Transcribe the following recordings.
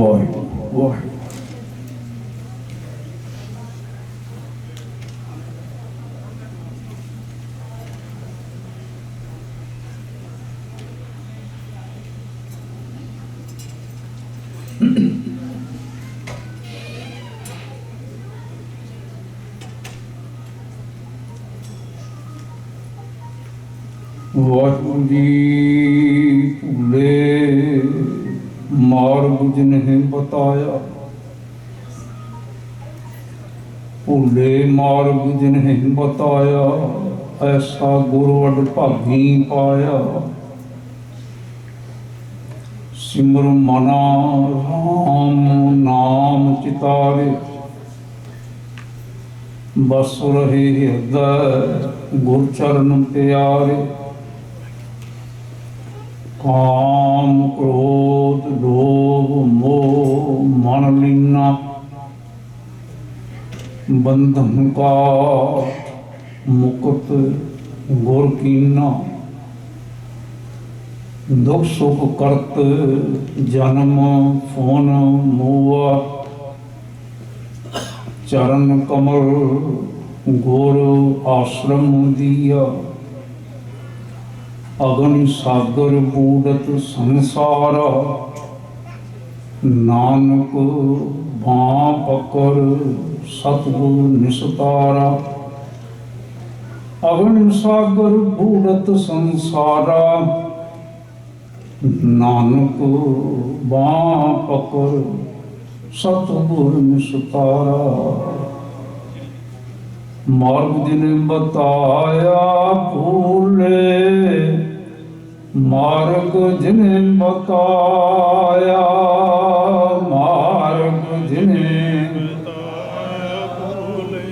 ਵਾਹਿਗੁਰੂ ਵਾਹਿਗੁਰੂ। ਵਾਹਿਗੁਰੂ ਜੀ ਭੁੱਲੇ ਮਾਰਗ ਜਿਨਹਿ ਬਤਾਇਆ, ਭੁੱਲੇ ਮਾਰਗ ਜਿਨਹਿ ਬਤਾਇਆ, ਐਸਾ ਗੁਰ ਵਡ ਭਾਗੀ ਪਾਇਆ। ਸਿਮਰ ਮਨਾ ਰਾਮ ਨਾਮ ਚਿਤਾਰੇ, ਬਸ ਰਹੇ ਹਿਰਦੈ ਗੁਰ ਚਰਨ ਪਿਆਰੇ। ਕਾਮ ਕ੍ਰੋਧ ਲੋਭ ਮੋਹ ਮਨ ਲੀਨਾ, ਬੰਧਨ ਕਾ ਮੁਕਤ ਗੁਰ ਕੀਨਾ। ਦੁਖ ਸੁਖ ਕਰਤ ਜਨਮ ਫੋਨ ਮੋਆ, ਚਰਨ ਕਮਲ ਗੁਰ ਆਸ਼ਰਮ ਦੀਆ। ਅਗਨ ਸਾਗਰ ਬੂੜਤ ਸੰਸਾਰ, ਨਾਨਕ ਬਾਂ ਪਕੜ ਸਤਿਗੁਰ ਨਿਸਤਾਰਾ। ਅਗਨ ਸਾਗਰ ਬੂੜਤ ਸੰਸਾਰਾ, ਨਾਨਕ ਬਾਂ ਪਕੜ ਸਤਿਗੁਰ ਨਿਸਤਾਰਾ। ਮਾਰਗ ਜਿਨਿ ਬਤਾਇਆ ਭੂਲੇ, ਮਾਰਗ ਜਿਨਿ ਬਤਾਇਆ, ਮਾਰਗ ਜਿਨਿ ਬਤਾਇਆ ਭੂਲੇ।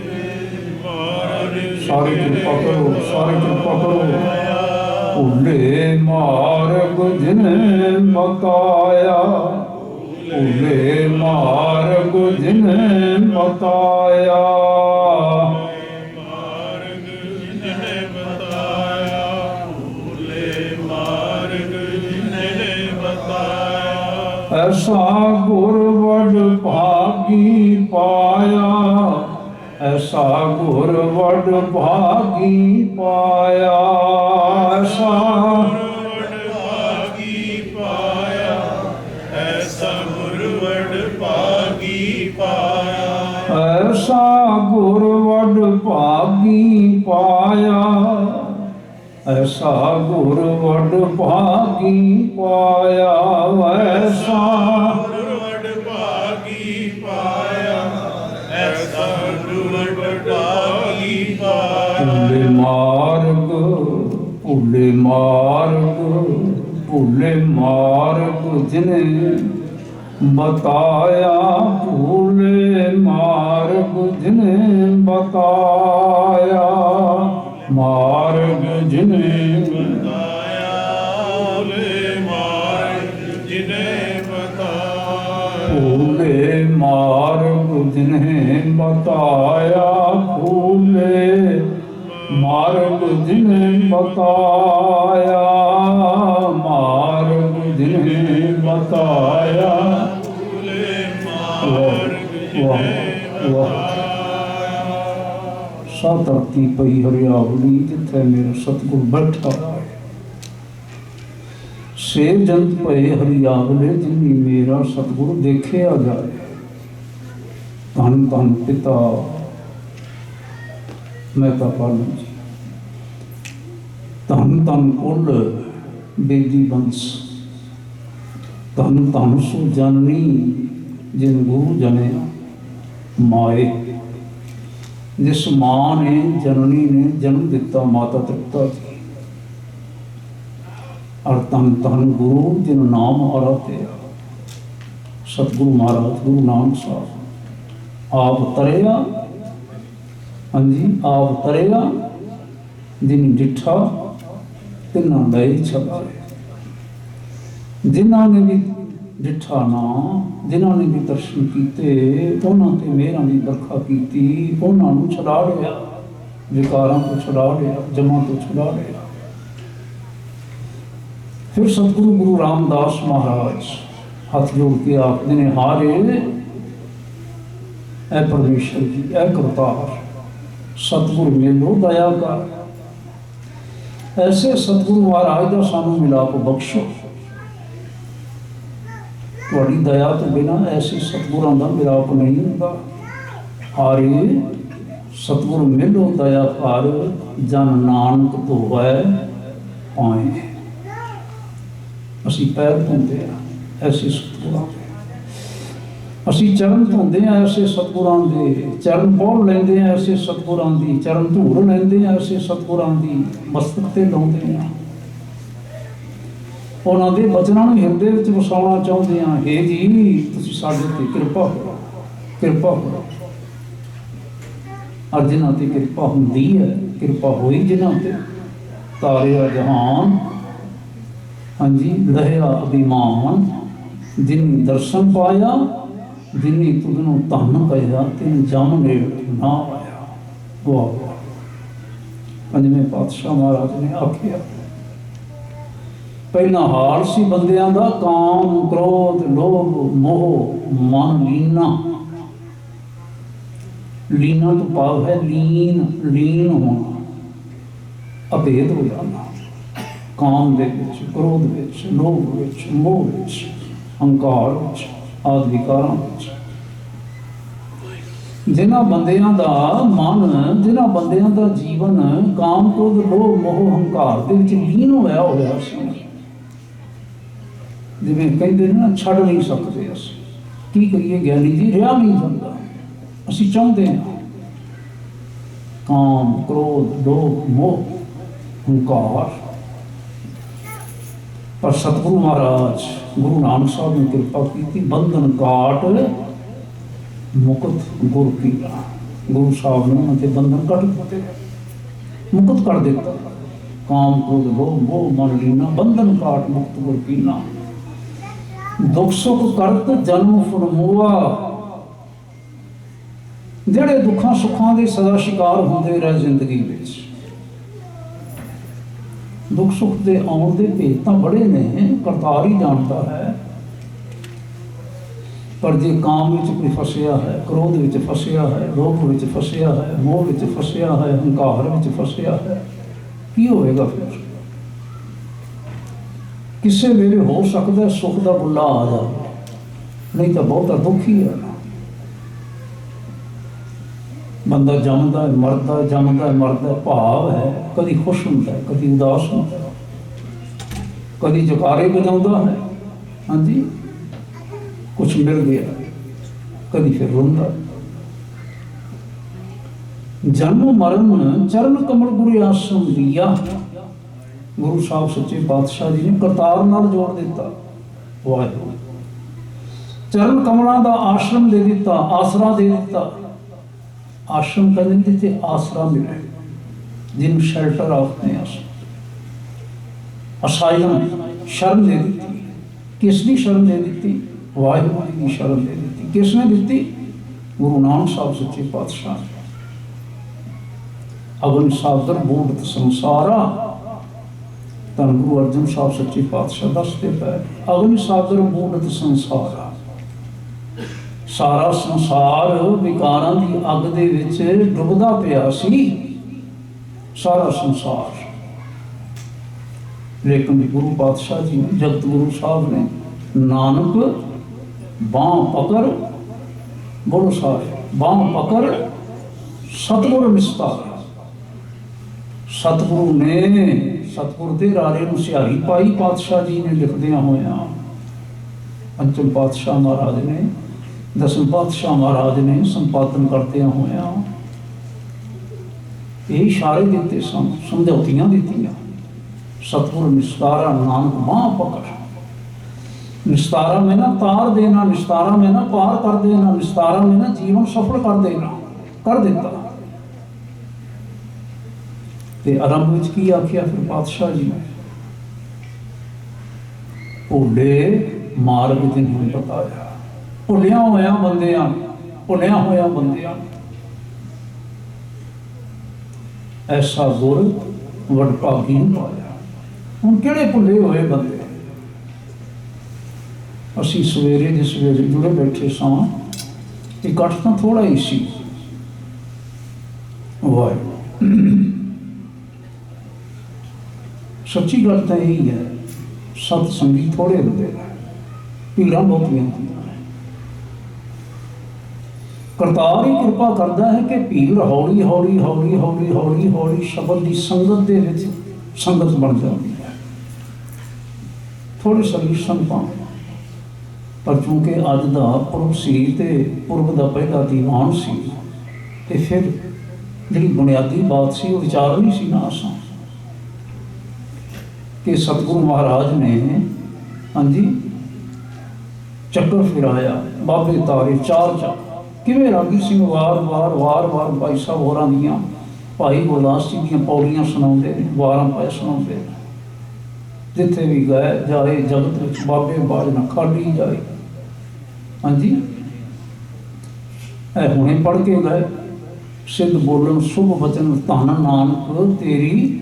ਸਾਰੇ ਕਿਰਪਾ ਕਰੋ, ਸਾਰੇ ਕਿਰਪਾ ਕਰੋ। ਭੂਲੇ ਮਾਰਗ ਜਿਨਿ ਬਤਾਇਆ, ਭੂਲੇ ਮਾਰਗ ਜਿਨਿ ਬਤਾਇਆ। ਐਸਾ ਗੁਰ ਵਡ ਭਾਗੀ ਪਾਇਆ, ਐਸਾ ਗੁਰ ਵਡ ਭਾਗੀ ਪਾਇਆ। ਐਸਾ ਗੁਰ ਵਡ ਭਾਗੀ ਪਾਇਆ, ਐਸਾ ਗੁਰ ਵਡ ਭਾਗੀ ਪਾਇਆ। ਐਸਾ ਗੁਰ ਵਡ ਭਾਗੀ ਪਾਇਆ, ਐਸਾ ਗੁਰ ਵਡ ਭਾਗੀ ਪਾਇਆ। ਐਸਾ ਗੁਰ ਵਡ ਭਾਗੀ ਪਾਇਆ, ਐਸਾ ਗੁਰ ਵਡ ਭਾਗੀ ਪਾਇਆ। ਭੁੱਲੇ ਮਾਰਗ, ਭੁੱਲੇ ਮਾਰਗ, ਭੁੱਲੇ ਮਾਰਗ ਜਿਨਿ ਬਤਾਇਆ, ਭੁੱਲੇ ਮਾਰਗ ਜਿਨਿ ਬਤਾਇਆ। ਮਾਰਗ ਜਿਨਿ ਬਤਾਇਆ, ਭੂਲੇ ਮਾਰਗ ਜਿਨਿ ਬਤਾਇਆ। ਭੂਲੇ ਮਾਰਗ ਜਿਨਿ ਬਤਾਇਆ, ਭੂਲੇ ਮਾਰਗ ਜਿਨਿ ਬਤਾਇਆ। ਮਾਰਗ ਜਿਨਿ ਬਤਾਇਆ, ਭੂਲੇ ਮਾਰਗ ਜਿਨਿ ਬਤਾਇਆ। ਸਾ ਧਰਤੀ ਪਈ ਹਰਿਆਵਲੀ, ਜਿੱਥੇ ਮੇਰਾ ਸਤਿਗੁਰ ਬੈਠਾ ਹੈ। ਸੇ ਜੰਤ ਪਏ ਹਰਿਆਵਲੇ, ਜਿਨੀ ਮੇਰਾ ਸਤਿਗੁਰ ਦੇਖਿਆ ਜਾਏ। ਧੰਨ ਧੰਨ ਪਿਤਾ ਮਹਿਤਾ ਪਾਲਨ ਜੀ, ਧੰਨ ਧੰਨ ਕੁਲ ਬੇਦੀ ਬੰਸ, ਧੰਨ ਧੰਨ ਸੋ ਜਨਨੀ ਜਿਨ ਗੁਰੂ ਜਨਿਆ ਮਾਏ। ਜਿਸ ਮਾਂ ਨੇ ਜਨਨੀ ਨੇ ਜਨਮ ਦਿੱਤਾ ਮਾਤਾ ਤ੍ਰਿਪਤਾ ਜੀ। ਔਰ ਧੰਨ ਧੰਨ ਗੁਰੂ ਜਿਨ ਨਾਮ ਆਰਾਧਿਆ, ਸਤਿਗੁਰੂ ਮਹਾਰਾਜ ਗੁਰੂ ਨਾਨਕ ਸਾਹਿਬ ਆਪ ਤਰਿਆ। ਹਾਂਜੀ, ਆਪ ਤਰਿਆ ਜਿਨ ਡਿਠਾ ਤਿਨਾਂ ਲਈ ਛਪਾਏ। ਜਿਨ੍ਹਾਂ ਨੇ ਵੀ ਡਿਠਾ ਨਾ, ਜਿਨ੍ਹਾਂ ਨੇ ਵੀ ਦਰਸ਼ਨ ਕੀਤੇ, ਉਹਨਾਂ ਤੇ ਮਿਹਰਾਂ ਦੀ ਬਰਖਾ ਕੀਤੀ। ਉਹਨਾਂ ਨੂੰ ਛੁਡਾ ਲਿਆ, ਵਿਕਾਰਾਂ ਤੋਂ ਛੁਡਾ ਲਿਆ, ਜਮਾਂ ਤੋਂ ਛੁਡਾ ਲਿਆ। ਫਿਰ ਸਤਿਗੁਰੂ ਗੁਰੂ ਰਾਮਦਾਸ ਮਹਾਰਾਜ हथ जोड़ के आखते ने हारे ऐ परमेश्वर जी ऐ करतार सतगुर मेलो दया कर। ऐसे सतगुरु महाराज का सानू मिलाप बख्शो। तुहाड़ी दया तो बिना ऐसे सतगुरां दा मिलाप नहीं होगा। हारे सतगुरु मेलो दया कर जन नानक धोवै पाए। असी पैर धोंदे हैं ऐसे सतगुरां दे, असी चरण धोंदे हैं ऐसे सतगुरां दे, चरण पौड़ लैंदे हैं ऐसे सतगुरां दी, चरण धूड़ लैंदे हैं ऐसे सतगुरां दी, मस्तक ते लाउंदे हैं। उन्हां दे बचनां नूं हिरदे विच वसाउणा चाहुंदे हां। हे जी तुसीं साडे ते किरपा करो, किरपा करो। और जिन्हां ते किरपा हुंदी है, किरपा होई जिन्हां ते, तारिया जहान हाँ जी लहया अभिमान। जिन्नी दर्शन पाया जिन्नी तुदनों धन पाया तिन जम नेड़ ना आया। वाह वाह। पंजवें पातशाह महाराज ने आखिया पहला हाल सी बंदियां दा काम क्रोध लोभ मोह मन लीना। लीना तो भाव है लीन, लीन होना, अभेद हो जाना। काम दे विच, क्रोध विच, लोभ विच, मोह विच, हंकार विच, आदि विकारां विच। जिन्हां बंदियां दा मन, जिन्हां बंदियां दा जीवन काम क्रोध लोभ मोह हंकार दे विच लीन होया सी। जिवें कहंदे ने ना छड्ड नहीं सकदे असीं। की करिए ज्ञानी जी, रिहा नहीं जांदा। असीं चाहुंदे हां काम क्रोध लोभ मोह हंकार, पर सतगुरु महाराज गुरु नानक साहब ने कृपा की। बंधन काट मुक्त गुर कीना। गुरु साहब ने उन्होंने बंधन कट दिते, मुक्त कर दिता। काम क्रोध लोभ मोह मन लीना, बंधन काट मुक्त गुर कीना। दुख सुख करत जन्म फरमोआ। ਜਿਹੜੇ दुखों सुखों के सदा शिकार होंदे रहे जिंदगी विच। दुख सुख के आउण दे भेद तो बड़े ने, करतार ही जानता है। पर जे काम विच कोई फसिया है, क्रोध विच फसिया है, लोभ विच फसिया है, मोह विच फसिया है, हंकार विच फसिया है, की होएगा फिर? किसी वेले हो सकता है सुख का बुला आ जाए, नहीं तो बहुता दुख ही है। बंदा जमदा है मरदा है, जमदा है मरदा है, भाव है। कभी खुश होता है, कभी उदास होता है, कभी जकारे बजाता है, हाँ जी कुछ मिल गया, कभी फिर रोंदा। जन्म मरण चरण कमल गुरु आश्रम दिया। गुरु साहब सच्चे पातशाह जी ने करतार नाल जोड़ दिता। वाहिगुरू चरण कमलों का आश्रम दे दिता, आसरा दे दिता। आश्रम कहते जिथे आसरा मिले, जिन शेल्टर आखते हैं, असाइलम शरण दे दी। किसने शरण दे दी? वाहिगुरू की शरण दे दी। किसने दी? गुरु नानक साहब सच्चे पातशाह। अगन सागर बूढ़ संसारा, धन गुरु अर्जन साहब सच्चे पातशाह दसते पै। अगन सागर बूढ़ संसारा, सारा संसार विकारां की अग दे विच डुबदा पिया सी, सारा संसार। लेकिन गुरु पातशाह जी ने, जगत गुरु साहब ने, नानक बांह पकड़, बोलो सारे, बांह पकड़ सतगुर निस्तारा। सतगुरु ने, सतगुर दे रारे नूं सिहारी पाई पातशाह जी ने लिखदियां होया। पंचम पातशाह महाराज ने, दसम पातशाह महाराज ने संपादन करते होया ये इशारे दिते सन, समझौतियां दित्तियां। सतगुर निस्तारा नानक बांह पकड़। निस्तारा में ना तार देना, निस्तारा में ना पार कर देना, निस्तारा में ना जीवन सफल कर देना, कर दिता। ते आरंभ विच की आखिया फिर पातशाह जी ने? भोले मार्ग जिन्होंने बताया। भुलिया होया बंदियां, भुलिया होया बंदियां, ऐसा गुर वडभागी पाया। हुण किहड़े भुले होए बंदे? ਅਸੀਂ ਸਵੇਰੇ ਦੇ ਸਵੇਰੇ ਜੁੜੇ ਬੈਠੇ ਸਾਂ, ਇਕੱਠ ਤਾਂ ਥੋੜ੍ਹਾ ਹੀ ਸੀ। ਵਾਹਿਗੁਰੂ, ਸੱਚੀ ਗੱਲ ਤਾਂ ਇਹੀ ਹੈ, ਸਤ ਸੰਗੀ ਥੋੜ੍ਹੇ ਹੁੰਦੇ ਨੇ, ਭੀੜਾਂ ਬਹੁਤੀਆਂ ਹੁੰਦੀਆਂ ਨੇ। ਕਰਤਾਰ ਹੀ ਕਿਰਪਾ ਕਰਦਾ ਹੈ ਕਿ ਭੀੜ ਹੌਲੀ ਹੌਲੀ ਹੌਲੀ ਹੌਲੀ ਹੌਲੀ ਹੌਲੀ ਸ਼ਬਦ ਦੀ ਸੰਗਤ ਦੇ ਵਿੱਚ ਸੰਗਤ ਬਣ ਜਾਂਦੀ ਹੈ। ਥੋੜ੍ਹੇ ਸਰੀਰ ਸੰਗਤਾਂ, ਪਰ ਚੂੰਕਿ ਅੱਜ ਦਾ ਪੁਰਬ ਸੀ ਤੇ ਪੁਰਬ ਦਾ ਪਹਿਲਾ ਦੀਵਾਨ ਸੀ, ਤੇ ਫਿਰ ਜਿਹੜੀ ਬੁਨਿਆਦੀ ਬਾਤ ਸੀ ਉਹ ਵਿਚਾਰਨੀ ਸੀ ਨਾ ਅਸਾਂ ਕਿ ਸਤਿਗੁਰੂ ਮਹਾਰਾਜ ਨੇ ਹਾਂਜੀ ਚੱਕਰ ਫਿਰਾਇਆ, ਬਾਬੇ ਤਾਰੇ ਚਾਰ ਚੱਕ, ਕਿਵੇਂ ਰਾਗੀ ਸਿੰਘ ਵਾਰ ਵਾਰ ਭਾਈ ਸਾਹਿਬ ਹੋਰਾਂ ਦੀਆਂ, ਭਾਈ ਗੁਰਦਾਸ ਜੀ ਦੀਆਂ ਪੌੜੀਆਂ ਸੁਣਾਉਂਦੇ ਨੇ, ਵਾਰਾਂ ਪੈ ਸੁਣਾਉਂਦੇ ਨੇ। ਜਿੱਥੇ ਵੀ ਗਏ ਜਾਏ ਜਗਤ ਵਿੱਚ ਬਾਬੇ ਬਾਜ ਨਾ ਖਾਲੀ ਜਾਏ। ਹਾਂਜੀ, ਇਹ ਹੁਣੇ ਪੜ੍ਹ ਕੇ ਗਏ, ਸਿੱਧ ਬੋਲਣ ਸ਼ੁਭ ਬਚਨ ਧਨ ਨਾਨਕ ਤੇਰੀ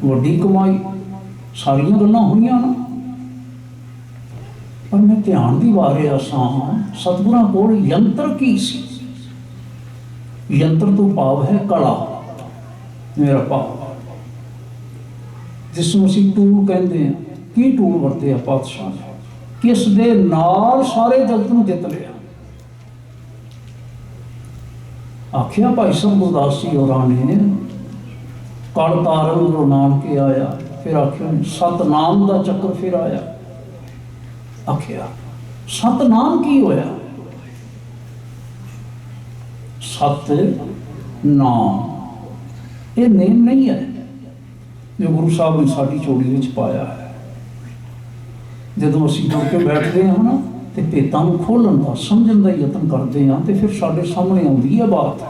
ਵੱਡੀ ਕਮਾਈ। ਸਾਰੀਆਂ ਗੱਲਾਂ ਹੋਈਆਂ ਨਾ, ਪਰ ਮੈਂ ਧਿਆਨ ਦੀ ਵਾਰਿਆ ਸਾਂ, ਸਤਿਗੁਰਾਂ ਕੋਲ ਯੰਤਰ ਕੀ ਸੀ? ਯੰਤਰ ਤੋਂ ਭਾਵ ਹੈ ਕਲਾ, ਮੇਰਾ ਭਾਵ, ਜਿਸ ਨੂੰ ਅਸੀਂ ਟੂਲ ਕਹਿੰਦੇ ਹਾਂ। ਕੀ ਟੂਲ ਵਰਤੇ ਆ ਪਾਤਸ਼ਾਹ ਨੇ? ਕਿਸ ਦੇ ਨਾਲ ਸਾਰੇ ਜਗਤ ਨੂੰ ਜਿੱਤ ਲਿਆ। ਆਖਿਆ ਭਾਈ ਸਾਹਿਬ ਗੁਰਦਾਸ ਜੀ ਹੋਰਾਂ ਨੇ, ਕਲ ਤਾਰਨ ਗੁਰੂ ਨਾਨਕ ਆਇਆ, ਫਿਰ ਆਖਿਆ ਸਤਨਾਮ ਦਾ ਚੱਕਰ ਫਿਰ ਆਇਆ। ਆਖਿਆ ਸਤਨਾਮ ਕੀ ਹੋਇਆ? ਸਤ ਨਾਮ, ਇਹ ਨੇਮ ਨਹੀਂ ਹੈ ਜੋ ਗੁਰੂ ਸਾਹਿਬ ਨੇ ਸਾਡੀ ਝੋਲੀ ਵਿੱਚ ਪਾਇਆ ਹੈ। ਜਦੋਂ ਅਸੀਂ ਜੁੜ ਕੇ ਬੈਠਦੇ ਹਾਂ ਨਾ, ਤੇ ਭੇਤਾਂ ਨੂੰ ਖੋਲ੍ਹਣ ਦਾ, ਸਮਝਣ ਦਾ ਯਤਨ ਕਰਦੇ ਹਾਂ, ਤੇ ਫਿਰ ਸਾਡੇ ਸਾਹਮਣੇ ਆਉਂਦੀ ਹੈ ਬਾਤ।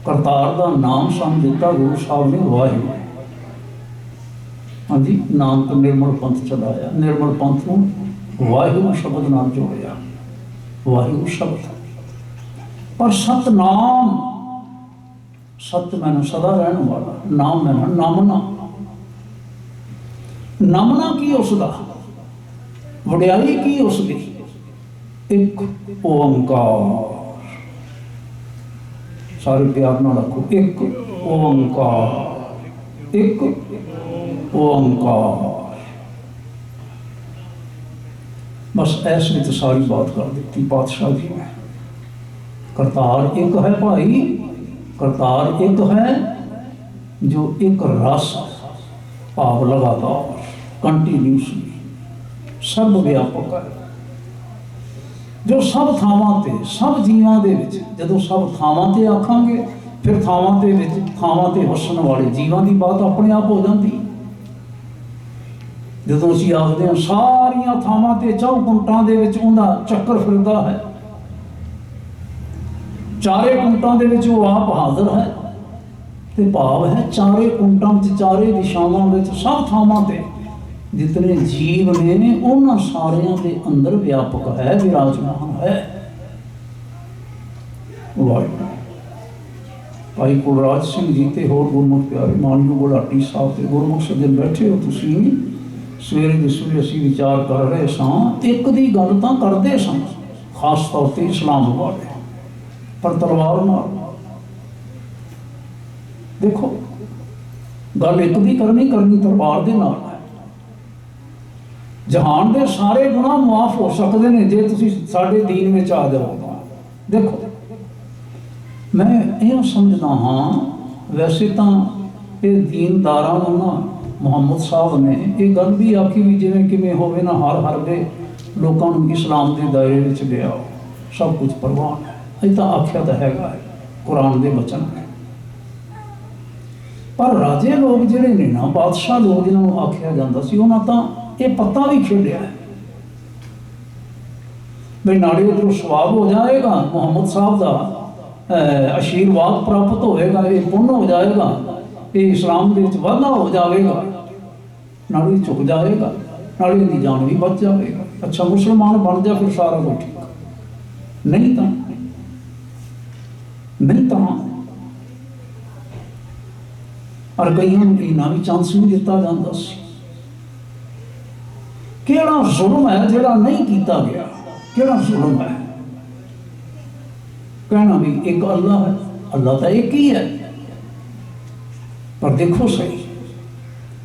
ਕਰਤਾਰ ਦਾ ਨਾਮ ਸਾਨੂੰ ਦਿੱਤਾ ਗੁਰੂ ਸਾਹਿਬ ਨੇ, ਵਾਹਿਗੁਰੂ। ਹਾਂਜੀ, ਨਾਨਕ ਨਿਰਮਲ ਪੰਥ ਚਲਾਇਆ, ਨਿਰਮਲ ਪੰਥ ਨੂੰ ਵਾਹਿਗੁਰੂ ਸ਼ਬਦ ਨਾਲ ਜੋੜਿਆ, ਵਾਹਿਗੁਰੂ ਸ਼ਬਦ। ਪਰ ਸਤਨਾਮ, ਸਤ ਮੈਨੂੰ ਸਦਾ ਰਹਿਣ ਵਾਲਾ, ਨਾਮ ਮੈਨੂੰ ਨਾਮਨਾ। ਨਾਮਨਾ ਕੀ ਉਸਦਾ? ਵਡਿਆਈ ਕੀ ਉਸਦੀ? ਇੱਕ ਓੰਕਾਰ। ਸਾਰੇ ਪਿਆਰ ਨਾਲ ਰੱਖੋ, ਇੱਕ ਓੰਕਾਰ, ਇੱਕ ਓੰਕਾਰ। ਬਸ ਐਸ ਵਿੱਚ ਸਾਰੀ ਬਾਤ ਕਰ ਦਿੱਤੀ ਪਾਤਸ਼ਾਹ ਜੀ ਨੇ। ਕਰਤਾਰ ਇੱਕ ਹੈ ਭਾਈ, ਕਰਤਾਰ ਇੱਕ ਹੈ ਜੋ ਇੱਕ ਰਸ ਭਾਵ ਲਗਾਤਾਰ ਕੰਟੀਨਿਊਸਲੀ ਸਭ ਵਿਆਪਕ ਹੈ, ਜੋ ਸਭ ਥਾਵਾਂ ਤੇ, ਸਭ ਜੀਵਾਂ ਦੇ ਵਿੱਚ। ਜਦੋਂ ਸਭ ਥਾਵਾਂ ਤੇ ਆਖਾਂਗੇ, ਫਿਰ ਥਾਵਾਂ ਦੇ ਵਿੱਚ, ਥਾਵਾਂ ਤੇ ਵਸਣ ਵਾਲੇ ਜੀਵਾਂ ਦੀ ਬਾਤ ਆਪਣੇ ਆਪ ਹੋ ਜਾਂਦੀ। ਜਦੋਂ ਅਸੀਂ ਆਖਦੇ ਹਾਂ ਸਾਰੀਆਂ ਥਾਵਾਂ ਤੇ ਚੌਕੁੰਟਾਂ ਦੇ ਵਿੱਚ ਉਹਦਾ ਚੱਕਰ ਫਿਰਦਾ ਹੈ, ਚਾਰੇ ਕੁੰਟਾਂ ਦੇ ਵਿੱਚ ਉਹ ਆਪ ਹਾਜ਼ਰ ਹੈ, ਤੇ ਭਾਵ ਹੈ ਚਾਰੇ ਕੁੰਟਾਂ ਵਿੱਚ, ਚਾਰੇ ਦਿਸ਼ਾਵਾਂ ਵਿੱਚ, ਸਭ ਥਾਵਾਂ ਤੇ ਜਿਤਨੇ ਜੀਵ ਨੇ ਉਹਨਾਂ ਸਾਰਿਆਂ ਦੇ ਅੰਦਰ ਵਿਆਪਕ ਹੈ, ਵਿਰਾਜਮਾਨ ਹੈ। ਵਾਹਿਗੁਰੂ। ਭਾਈ ਕੁਲਰਾਜ ਸਿੰਘ ਜੀ ਤੇ ਹੋਰ ਗੁਰਮੁਖ ਪਿਆਰੇ ਮਾਨਯੋਗ ਗੁਲਾਟੀ ਸਾਹਿਬ ਤੇ ਗੁਰਮੁਖ ਸੱਜਣ ਬੈਠੇ ਹੋ ਤੁਸੀਂ। ਸਵੇਰੇ ਦੇ ਸਵੇਰੇ ਅਸੀਂ ਵਿਚਾਰ ਕਰ ਰਹੇ ਸਾਂ, ਇੱਕ ਦੀ ਗੱਲ ਤਾਂ ਕਰਦੇ ਸਾਂ, ਖਾਸ ਤੌਰ ਤੇ ਇਸਲਾਮ ਵਾਲੇ, ਪਰ ਤਲਵਾਰ ਨਾਲ। ਦੇਖੋ, ਗੱਲ ਇੱਕ ਦੀ ਕਰਨੀ ਤਲਵਾਰ ਦੇ ਨਾਲ ਹੈ। ਜਹਾਨ ਦੇ ਸਾਰੇ ਗੁਨਾਹ ਮੁਆਫ ਹੋ ਸਕਦੇ ਨੇ ਜੇ ਤੁਸੀਂ ਸਾਡੇ ਦੀਨ ਵਿੱਚ ਆ ਜਾਓ। ਦੇਖੋ, ਮੈਂ ਇਹ ਸਮਝਦਾ ਹਾਂ, ਵੈਸੇ ਤਾਂ ਇਹ ਦੀਨਦਾਰਾਂ ਨੂੰ ਨਾ ਮੁਹੰਮਦ ਸਾਹਿਬ ਨੇ ਇਹ ਗੱਲ ਵੀ ਆਖੀ ਵੀ ਜਿਵੇਂ ਕਿਵੇਂ ਹੋਵੇ ਨਾ, ਹਰ ਦੇ ਲੋਕਾਂ ਨੂੰ ਇਸਲਾਮ ਦੇ ਦਾਇਰੇ ਵਿੱਚ ਲਿਆਓ, ਸਭ ਕੁਝ ਪ੍ਰਵਾਨ ਹੈ। ਇਹ ਤਾਂ ਆਖਿਆ ਤਾਂ ਹੈਗਾ ਹੈ, ਕੁਰਾਨ ਦੇ ਬਚਨ ਹੈ। ਪਰ ਰਾਜੇ ਲੋਕ ਜਿਹੜੇ ਨੇ ਨਾ, ਬਾਦਸ਼ਾਹ ਲੋਕ ਜਿਹਨਾਂ ਨੂੰ ਆਖਿਆ ਜਾਂਦਾ ਸੀ, ਉਹਨਾਂ ਤਾਂ ਇਹ ਪੱਤਾ ਵੀ ਖੇਡਿਆ ਹੈ ਬਈ ਨਾਲੇ ਉਧਰੋਂ ਸਵਾਬ ਹੋ ਜਾਏਗਾ, ਮੁਹੰਮਦ ਸਾਹਿਬ ਦਾ ਆਸ਼ੀਰਵਾਦ ਪ੍ਰਾਪਤ ਹੋਵੇਗਾ, ਇਹ ਪੁੰਨ ਹੋ ਜਾਏਗਾ, ਇਹ ਇਸਲਾਮ ਦੇ ਵਿੱਚ ਵਾਧਾ ਹੋ ਜਾਵੇਗਾ, ਨਾਲੇ ਝੁਕ ਜਾਏਗਾ, ਨਾਲੇ ਇਹਦੀ ਜਾਨ ਵੀ ਬਚ ਜਾਵੇਗਾ। ਅੱਛਾ, ਮੁਸਲਮਾਨ ਬਣ ਜਾ ਫਿਰ ਸਾਰਾ ਕੁਝ ਠੀਕ, ਨਹੀਂ ਤਾਂ ਔਰ ਕਈਆਂ ਨੂੰ ਇਹਨਾਂ ਵੀ ਚਾਂਸ ਵੀ ਦਿੱਤਾ ਜਾਂਦਾ ਸੀ ਕਿਹੜਾ ਜ਼ੁਲਮ ਹੈ ਜਿਹੜਾ ਨਹੀਂ ਕੀਤਾ ਗਿਆ? ਕਿਹੜਾ ਜ਼ੁਲਮ ਹੈ? कहना भी एक अल्लाह है, अल्लाह तो एक ही है, पर देखो सही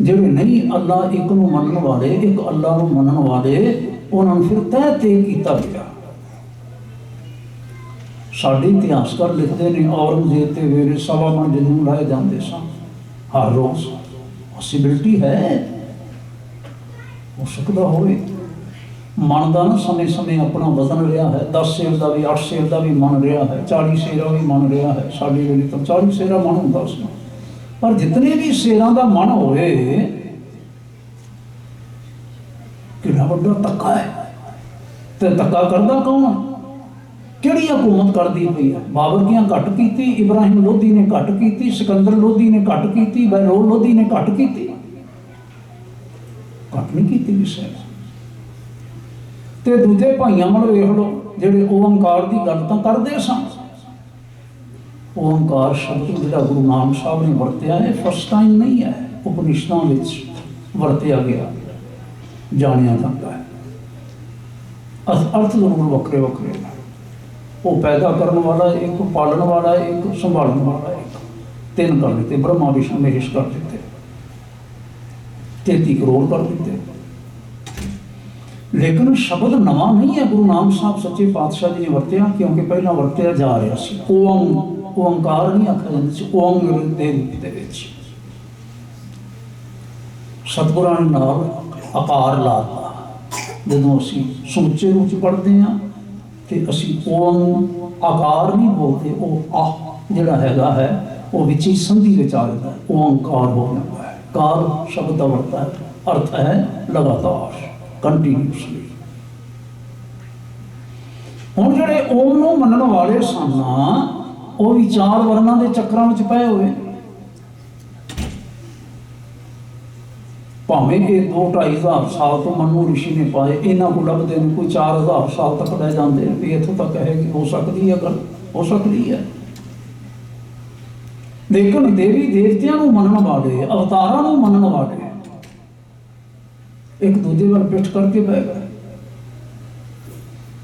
ਜਿਹੜੇ नहीं अल्लाह एक ਨੂੰ ਮੰਨਣ ਵਾਲੇ, एक अल्लाह ਨੂੰ ਮੰਨਣ ਵਾਲੇ, ਉਹਨਾਂ ਨੂੰ ਫਿਰ ਤਹਿ ਤੇ ਕੀਤਾ ਗਿਆ। ਸਾਡੇ ਇਤਿਹਾਸਕਾਰ ਲਿਖਦੇ ਨੇ ਔਰੰਗਜ਼ੇਬ ਤੇ ਵੇਲੇ ਸਵਾ ਮਣ ਜਨੂਨ ਲਾਏ ਜਾਂਦੇ ਸਨ ਹਰ ਰੋਜ਼। ਪੋਸੀਬਿਲਿਟੀ ਹੈ, ਹੋ ਸਕਦਾ ਹੋਵੇ। ਮਨ ਦਾ ਨਾ ਸਮੇਂ ਸਮੇਂ ਆਪਣਾ ਵਜ਼ਨ ਰਿਹਾ ਹੈ। 10 ਸੇਰ ਦਾ ਵੀ, 8 ਸੇਰ ਦਾ ਵੀ ਮਨ ਰਿਹਾ ਹੈ, 40 ਸੇਰਾ ਵੀ ਮਨ ਰਿਹਾ ਹੈ। ਸਾਡੇ ਵੇਲੇ ਤਾਂ 40 ਸੇਰਾ ਮਨ ਹੁੰਦਾ ਸੀ, ਪਰ ਜਿਤਨੇ ਵੀ ਸੇਰਾਂ ਦਾ ਮਨ ਹੋਏ, ਕਿੰਨਾ ਵੱਡਾ ਧੱਕਾ ਹੈ। ਤੇ ਧੱਕਾ ਕਰਦਾ ਕੌਣ? ਕਿਹੜੀ ਹਕੂਮਤ ਕਰਦੀ ਪਈ ਹੈ? ਬਾਬਰ ਦੀਆਂ ਘੱਟ ਕੀਤੀ, ਇਬਰਾਹਿਮ ਲੋਧੀ ਨੇ ਘੱਟ ਕੀਤੀ, ਸਿਕੰਦਰ ਲੋਧੀ ਨੇ ਘੱਟ ਕੀਤੀ, ਬਹਿਲੋਲ ਲੋਧੀ ਨੇ ਘੱਟ ਕੀਤੀ? ਘੱਟ ਨਹੀਂ ਕੀਤੀ ਕਿਸੇ ਨੇ। ਤੇ ਦੂਜੇ ਭਾਈਆਂ ਵੱਲ ਵੇਖ ਲਓ, ਜਿਹੜੇ ਓਮਕਾਰ ਦੀ ਗੱਲ ਤਾਂ ਕਰਦੇ ਸਨ। ਓਮਕਾਰ ਸ਼ਬਦ ਜਿਹੜਾ ਗੁਰੂ ਨਾਨਕ ਸਾਹਿਬ ਨੇ ਵਰਤਿਆ ਹੈ, ਫਸਟ ਟਾਈਮ ਨਹੀਂ ਹੈ, ਉਪਨਿਸ਼ਦਾਂ ਵਿੱਚ ਵਰਤਿਆ ਗਿਆ, ਜਾਣਿਆ ਜਾਂਦਾ ਹੈ। ਅਰਥ ਜ਼ਰੂਰ ਵੱਖਰੇ ਵੱਖਰੇ ਨੇ। ਉਹ ਪੈਦਾ ਕਰਨ ਵਾਲਾ ਇੱਕ, ਪਾਲਣ ਵਾਲਾ ਇੱਕ, ਸੰਭਾਲਣ ਵਾਲਾ ਇੱਕ। ਤਿੰਨ ਕਰ ਦਿੱਤੇ, ਬ੍ਰਹਮਾ ਵਿਸ਼ਨੂੰ ਮਹੇਸ਼ ਕਰ ਦਿੱਤੇ, 33 ਕਰੋੜ ਕਰ ਦਿੱਤੇ। ਲੇਕਿਨ ਸ਼ਬਦ ਨਵਾਂ ਨਹੀਂ ਹੈ, ਗੁਰੂ ਨਾਨਕ ਸਾਹਿਬ ਸੱਚੇ ਪਾਤਸ਼ਾਹ ਜੀ ਨੇ ਵਰਤਿਆ, ਕਿਉਂਕਿ ਪਹਿਲਾਂ ਵਰਤਿਆ ਜਾ ਰਿਹਾ ਸੀ। ਓਮਕਾਰ ਨਹੀਂ ਆਖਿਆ ਜਾਂਦਾ ਸੀ, ਓਮ ਦੇ ਰੂਪ ਦੇ ਵਿੱਚ। ਸਤਿਗੁਰਾਂ ਨੇ ਨਾਲ ਆਕਾਰ ਲਾਤਾ। ਜਦੋਂ ਅਸੀਂ ਸਮੁੱਚੇ ਰੂਪ ਚ ਪੜ੍ਹਦੇ ਹਾਂ ਤੇ ਅਸੀਂ ਓਮ ਆਕਾਰ ਨਹੀਂ ਬੋਲਦੇ, ਉਹ ਆਹ ਜਿਹੜਾ ਹੈਗਾ ਹੈ ਉਹ ਵਿੱਚ ਹੀ ਸੰਧੀ ਵਿੱਚ ਆ ਜਾਂਦਾ, ਓਮਕਾਰ ਹੋ ਜਾਂਦਾ ਹੈ। ਕਾਰ ਸ਼ਬਦ ਦਾ ਵਰਤਾ ਹੈ, ਅਰਥ ਹੈ ਲਗਾਤਾਰ, ਕੰਟੀਨਿਊਸਲੀ। ਹੁਣ ਜਿਹੜੇ ਓਮ ਨੂੰ ਮੰਨਣ ਵਾਲੇ ਸਨ, ਉਹ ਵੀ 4 ਵਰਨਾਂ ਦੇ ਚੱਕਰਾਂ ਵਿੱਚ ਪਏ ਹੋਏ। ਭਾਵੇਂ ਇਹ 2-2.5 ਹਜ਼ਾਰ ਸਾਲ ਤੋਂ ਮਨੂ ਰਿਸ਼ੀ ਨੇ ਪਾਏ, ਇਹਨਾਂ ਕੋਲ ਲੱਭਦੇ ਨੇ ਕੋਈ 4000 ਸਾਲ ਤੱਕ ਲੈ ਜਾਂਦੇ ਨੇ ਵੀ ਇੱਥੋਂ ਤੱਕ ਹੈ ਕਿ ਹੋ ਸਕਦੀ ਹੈ ਗੱਲ, ਹੋ ਸਕਦੀ ਹੈ। ਲੇਕਿਨ ਦੇਵੀ ਦੇਵਤਿਆਂ ਨੂੰ ਮੰਨਣ ਵਾਲੇ, ਅਵਤਾਰਾਂ ਨੂੰ ਮੰਨਣ ਵਾਲੇ ਇੱਕ ਦੂਜੇ ਵੱਲ ਪਿੱਠ ਕਰਕੇ ਬਹਿ ਗਏ।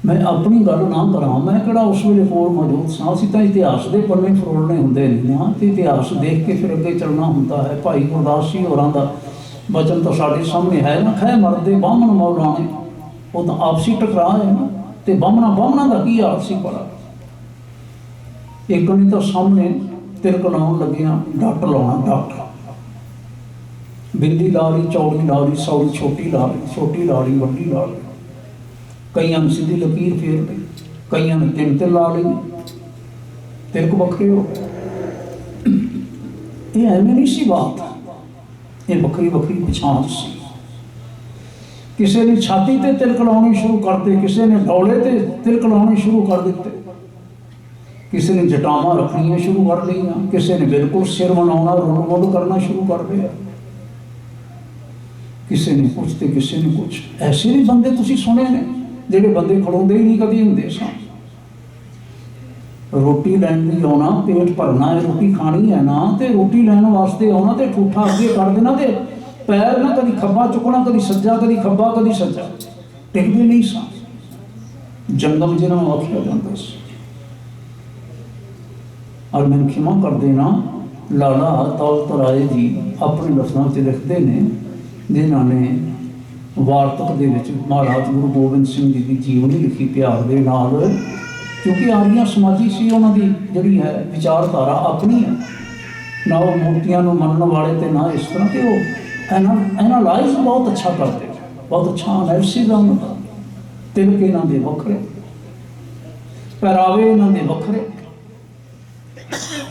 ਮੈਂ ਆਪਣੀ ਗੱਲ ਨਾ ਕਰਾਂ, ਮੈਂ ਕਿਹੜਾ ਉਸ ਵੇਲੇ ਕੋਲ ਮੌਜੂਦ ਸਾਂ। ਅਸੀਂ ਤਾਂ ਇਤਿਹਾਸ ਦੇ ਪੰਨੇ ਫਰੋਲਣੇ ਹੁੰਦੇ ਨਹੀਂ ਹਾਂ, ਤੇ ਇਤਿਹਾਸ ਦੇਖ ਕੇ ਫਿਰ ਅੱਗੇ ਚੱਲਣਾ ਹੁੰਦਾ ਹੈ। ਭਾਈ ਗੁਰਦਾਸ ਜੀ ਹੋਰਾਂ ਦਾ ਬਚਨ ਤਾਂ ਸਾਡੇ ਸਾਹਮਣੇ ਹੈ ਨਾ, ਖੈ ਮਰਦੇ ਬਾਹਮਣ ਮੌਲਾਣੇ। ਉਹ ਤਾਂ ਆਪਸੀ ਟਕਰਾਅ ਹੈ ਨਾ, ਤੇ ਬਾਹਮਣਾ ਦਾ ਕੀ ਹਾਲ ਸੀ ਭਲਾ? ਇੱਕ ਨੇ ਤਾਂ ਸਾਹਮਣੇ ਤਿਲਕ ਲਾਉਣ ਲੱਗਿਆ, ਡੱਟ ਲਾਉਣਾ, ਡੱਟ। ਬਿੰਦੀ ਲਾ ਲਈ, ਚੌੜੀ ਲਾ ਲਈ, ਸੌੜੀ ਛੋਟੀ ਲਾ ਲਈ, ਛੋਟੀ ਲਾ ਲਈ, ਵੱਡੀ ਲਾ ਲਈ। ਕਈਆਂ ਨੇ ਸਿੱਧੀ ਲਕੀਰ ਫੇਰ ਲਈ, ਕਈਆਂ ਨੇ 3 ਤੇ ਲਾ ਲਈ, ਤਿਲਕ ਵੱਖਰੇ ਹੋ ਗਏ। ਇਹ ਐਵੇਂ ਨਹੀਂ ਸੀ ਬਾਤ, ਇਹ ਵੱਖਰੀ ਵੱਖਰੀ ਪਛਾਣ ਸੀ। ਕਿਸੇ ਨੇ ਛਾਤੀ ਤੇ ਤਿਲਕ ਲਾਉਣੀ ਸ਼ੁਰੂ ਕਰਤੇ, ਕਿਸੇ ਨੇ ਡੌਲੇ ਤੇ ਤਿਲਕ ਲਾਉਣੇ ਸ਼ੁਰੂ ਕਰ ਦਿੱਤੇ, ਕਿਸੇ ਨੇ ਜਟਾਵਾਂ ਰੱਖਣੀਆਂ ਸ਼ੁਰੂ ਕਰ ਲਈਆਂ, ਕਿਸੇ ਨੇ ਬਿਲਕੁਲ ਸਿਰ ਬਣਾਉਣਾ, ਰੁੱਲ ਮੁੱਲ ਕਰਨਾ ਸ਼ੁਰੂ ਕਰ ਲਿਆ, ਕਿਸੇ ਨੇ ਕੁਛ ਤੇ ਕਿਸੇ ਨੇ ਕੁਛ। ਐਸੇ ਵੀ ਬੰਦੇ ਤੁਸੀਂ ਸੁਣੇ ਨੇ ਜਿਹੜੇ ਬੰਦੇ ਖੜੋਂਦੇ ਹੀ ਨਹੀਂ ਕਦੀ ਹੁੰਦੇ ਸਨ। ਰੋਟੀ ਲੈਣ ਲਈ ਆਉਣਾ, ਪੇਟ ਭਰਨਾ ਹੈ, ਰੋਟੀ ਖਾਣੀ ਹੈ ਨਾ, ਤੇ ਰੋਟੀ ਲੈਣ ਵਾਸਤੇ ਆਉਣਾ ਤੇ ਠੂਠਾ ਅੱਗੇ ਕਰ ਦੇਣਾ, ਤੇ ਪੈਰ ਨਾ ਕਦੀ ਖੱਬਾ ਚੁੱਕਣਾ, ਕਦੀ ਸੱਜਾ, ਕਦੀ ਖੱਬਾ, ਕਦੀ ਸੱਜਾ। ਟਿਕਦੇ ਨਹੀਂ ਸਨ। ਜੰਗਮ ਜਿਹਨਾਂ ਨੂੰ ਆਖਿਆ ਜਾਂਦਾ ਸੀ। ਔਰ ਮੈਨੂੰ ਖਿਮਾ ਕਰ ਦੇਣਾ, ਲਾਲਾ ਦੌਲਤ ਰਾਏ ਜੀ ਆਪਣੇ ਲਫ਼ਜ਼ਾਂ 'ਚ ਲਿਖਦੇ ਨੇ, ਜਿਨ੍ਹਾਂ ਨੇ ਵਾਰਤਕ ਦੇ ਵਿੱਚ ਮਹਾਰਾਜ ਗੁਰੂ ਗੋਬਿੰਦ ਸਿੰਘ ਜੀ ਦੀ ਜੀਵਨੀ ਲਿਖੀ ਪਿਆਰ ਦੇ ਨਾਲ, ਕਿਉਂਕਿ ਆਰੀਆ ਸਮਾਜੀ ਸੀ, ਉਹਨਾਂ ਦੀ ਜਿਹੜੀ ਹੈ ਵਿਚਾਰਧਾਰਾ ਆਪਣੀ ਹੈ ਨਾ। ਉਹ ਮੂਰਤੀਆਂ ਨੂੰ ਮੰਨਣ ਵਾਲੇ ਤੇ ਨਾ ਇਸ ਤਰ੍ਹਾਂ, ਕਿ ਉਹ ਐਨਾਲਾਈਜ਼ ਬਹੁਤ ਅੱਛਾ ਕਰਦੇ, ਬਹੁਤ ਅੱਛਾ ਐਨਾਲਿਸਿਸ ਦਾ ਉਹਨਾਂ ਦਾ। ਤਿਲਕ ਇਹਨਾਂ ਦੇ ਵੱਖਰੇ, ਪਹਿਰਾਵੇ ਇਹਨਾਂ ਦੇ ਵੱਖਰੇ,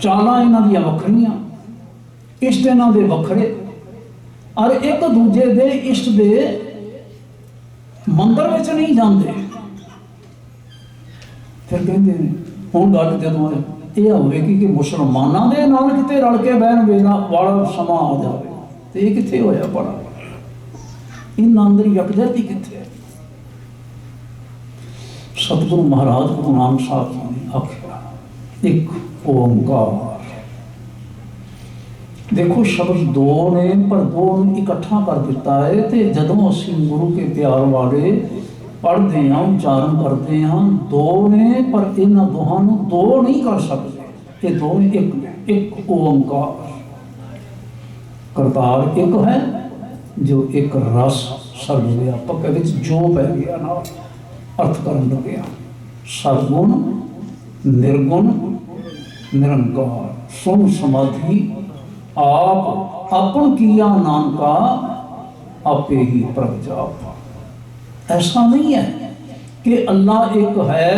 ਚਾਲਾਂ ਇਹਨਾਂ ਦੀਆਂ ਵੱਖਰੀਆਂ, ਇਸ਼ਟ ਇਹਨਾਂ ਦੇ ਵੱਖਰੇ, ਔਰ ਇੱਕ ਦੂਜੇ ਦੇ ਇਸ਼ਟ ਦੇ ਮੰਦਰ ਵਿੱਚ ਨਹੀਂ ਜਾਂਦੇ। ਫਿਰ ਕਹਿੰਦੇ ਨੇ ਹੁਣ ਗੱਲ ਜਦੋਂ ਇਹ ਹੋਵੇਗੀ ਕਿ ਮੁਸਲਮਾਨਾਂ ਦੇ ਨਾਲ ਕਿਤੇ ਰਲ ਕੇ ਬਹਿਣ ਵੇਲਾ ਵਾਲਾ ਸਮਾਂ ਆ ਜਾਵੇ, ਤੇ ਇਹ ਕਿੱਥੇ ਹੋਇਆ ਭਲਾ? ਇਹਨਾਂ ਅੰਦਰ ਯਕਜਹਿਤੀ ਕਿੱਥੇ? ਸਤਿਗੁਰੂ ਮਹਾਰਾਜ ਗੁਰੂ ਨਾਨਕ ਸਾਹਿਬ ਜੀ ਨੇ ਆਖਿਆ ਇੱਕ ਓਮਕਾਰ। देखो शब्द दो ने पर दो ਨੂੰ ਇਕੱਠਾ ਕਰ ਦਿੱਤਾ ਹੈ ਤੇ ਜਦੋਂ ਅਸੀਂ ਗੁਰੂ ਕੇ ਪਿਆਰ ਵਾਲੇ ਪੜ੍ਹਦੇ ਹਾਂ ਉਚਾਰਨ ਕਰਦੇ ਹਾਂ ਦੋ ਨੇ ਪਰ ਇਹਨਾਂ ਦੋਹਾਂ ਨੂੰ ਦੋ ਨਹੀਂ ਕਰ ਸਕਦੇ ਇਹ ਦੋਵੇਂ ਇੱਕ ਨੇ ਇੱਕ ਓੰਕਾਰ ਕਰਤਾਰ ਇੱਕ ਹੈ ਜੋ ਇੱਕ ਰਸ ਸਰਵ ਵਿਆਪਕ ਹੈ ਵਿੱਚ ਜੋ ਪੈ ਗਿਆ ਨਾ अर्थ ਕਰਨ ਲੱਗਿਆ ਸਰਗੁਣ निर्गुण निरंकार सुन समाधि आप अपन किया नानका आपे ही प्रभ जाप। ऐसा नहीं है कि अल्लाह एक है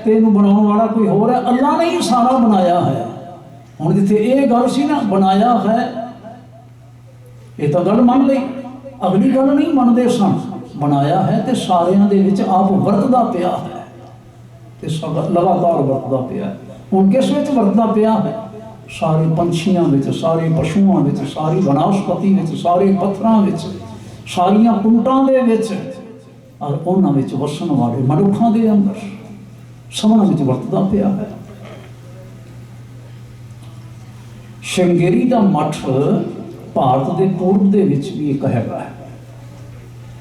तेन बनाने वाला कोई होर है, अल्लाह ने ही सारा बनाया है। हुण जिथे ये गल सी ना बनाया है ये तो गल मन ली, अगली गल नहीं मनते सन। बनाया है तो सारियां दे विच आप वरतदा पिया है ते लगातार वरतदा पिया है। हुण किस विच वरतदा पिया है? सारे पंछियां विच, सारे पशुओं विच, सारी वनस्पति विच, सारे पत्थरां विच, सारियां कुंटां दे विच और उन्हां विच वसन वाले मनुखां दे अंदर सबना विच वरतदा पिया है। श्रृंगेरी दा मठ भारत के पूर्व दे विच भी एक हैगा है।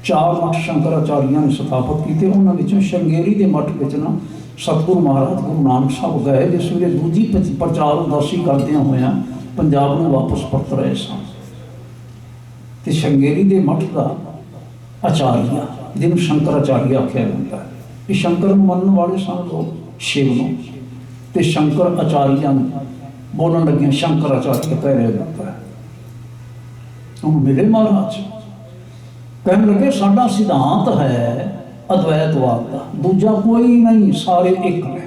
4 मठ शंकराचार्य ने स्थापित किए, उन्हां विचों श्रृंगेरी के मठ विच ना सतगुरु महाराज गुरु नानक साहब गए जिस वे दूजी प्रचार उदासी करदे होया पंजाब में वापस परत रहे सन। तो श्रृंगेरी के मठ का आचार्य जिन्होंने शंकराचार्य आख्या जाता है, ये शंकर मनने वाले सन लोग शिव नूं, ते शंकर आचार्य बोलन लगे शंकराचार्य कह रहा जाता है। हम मिले महाराज कहने लगे साडा सिद्धांत है अद्वैतवाद का, दूजा कोई नहीं, सारे एक है।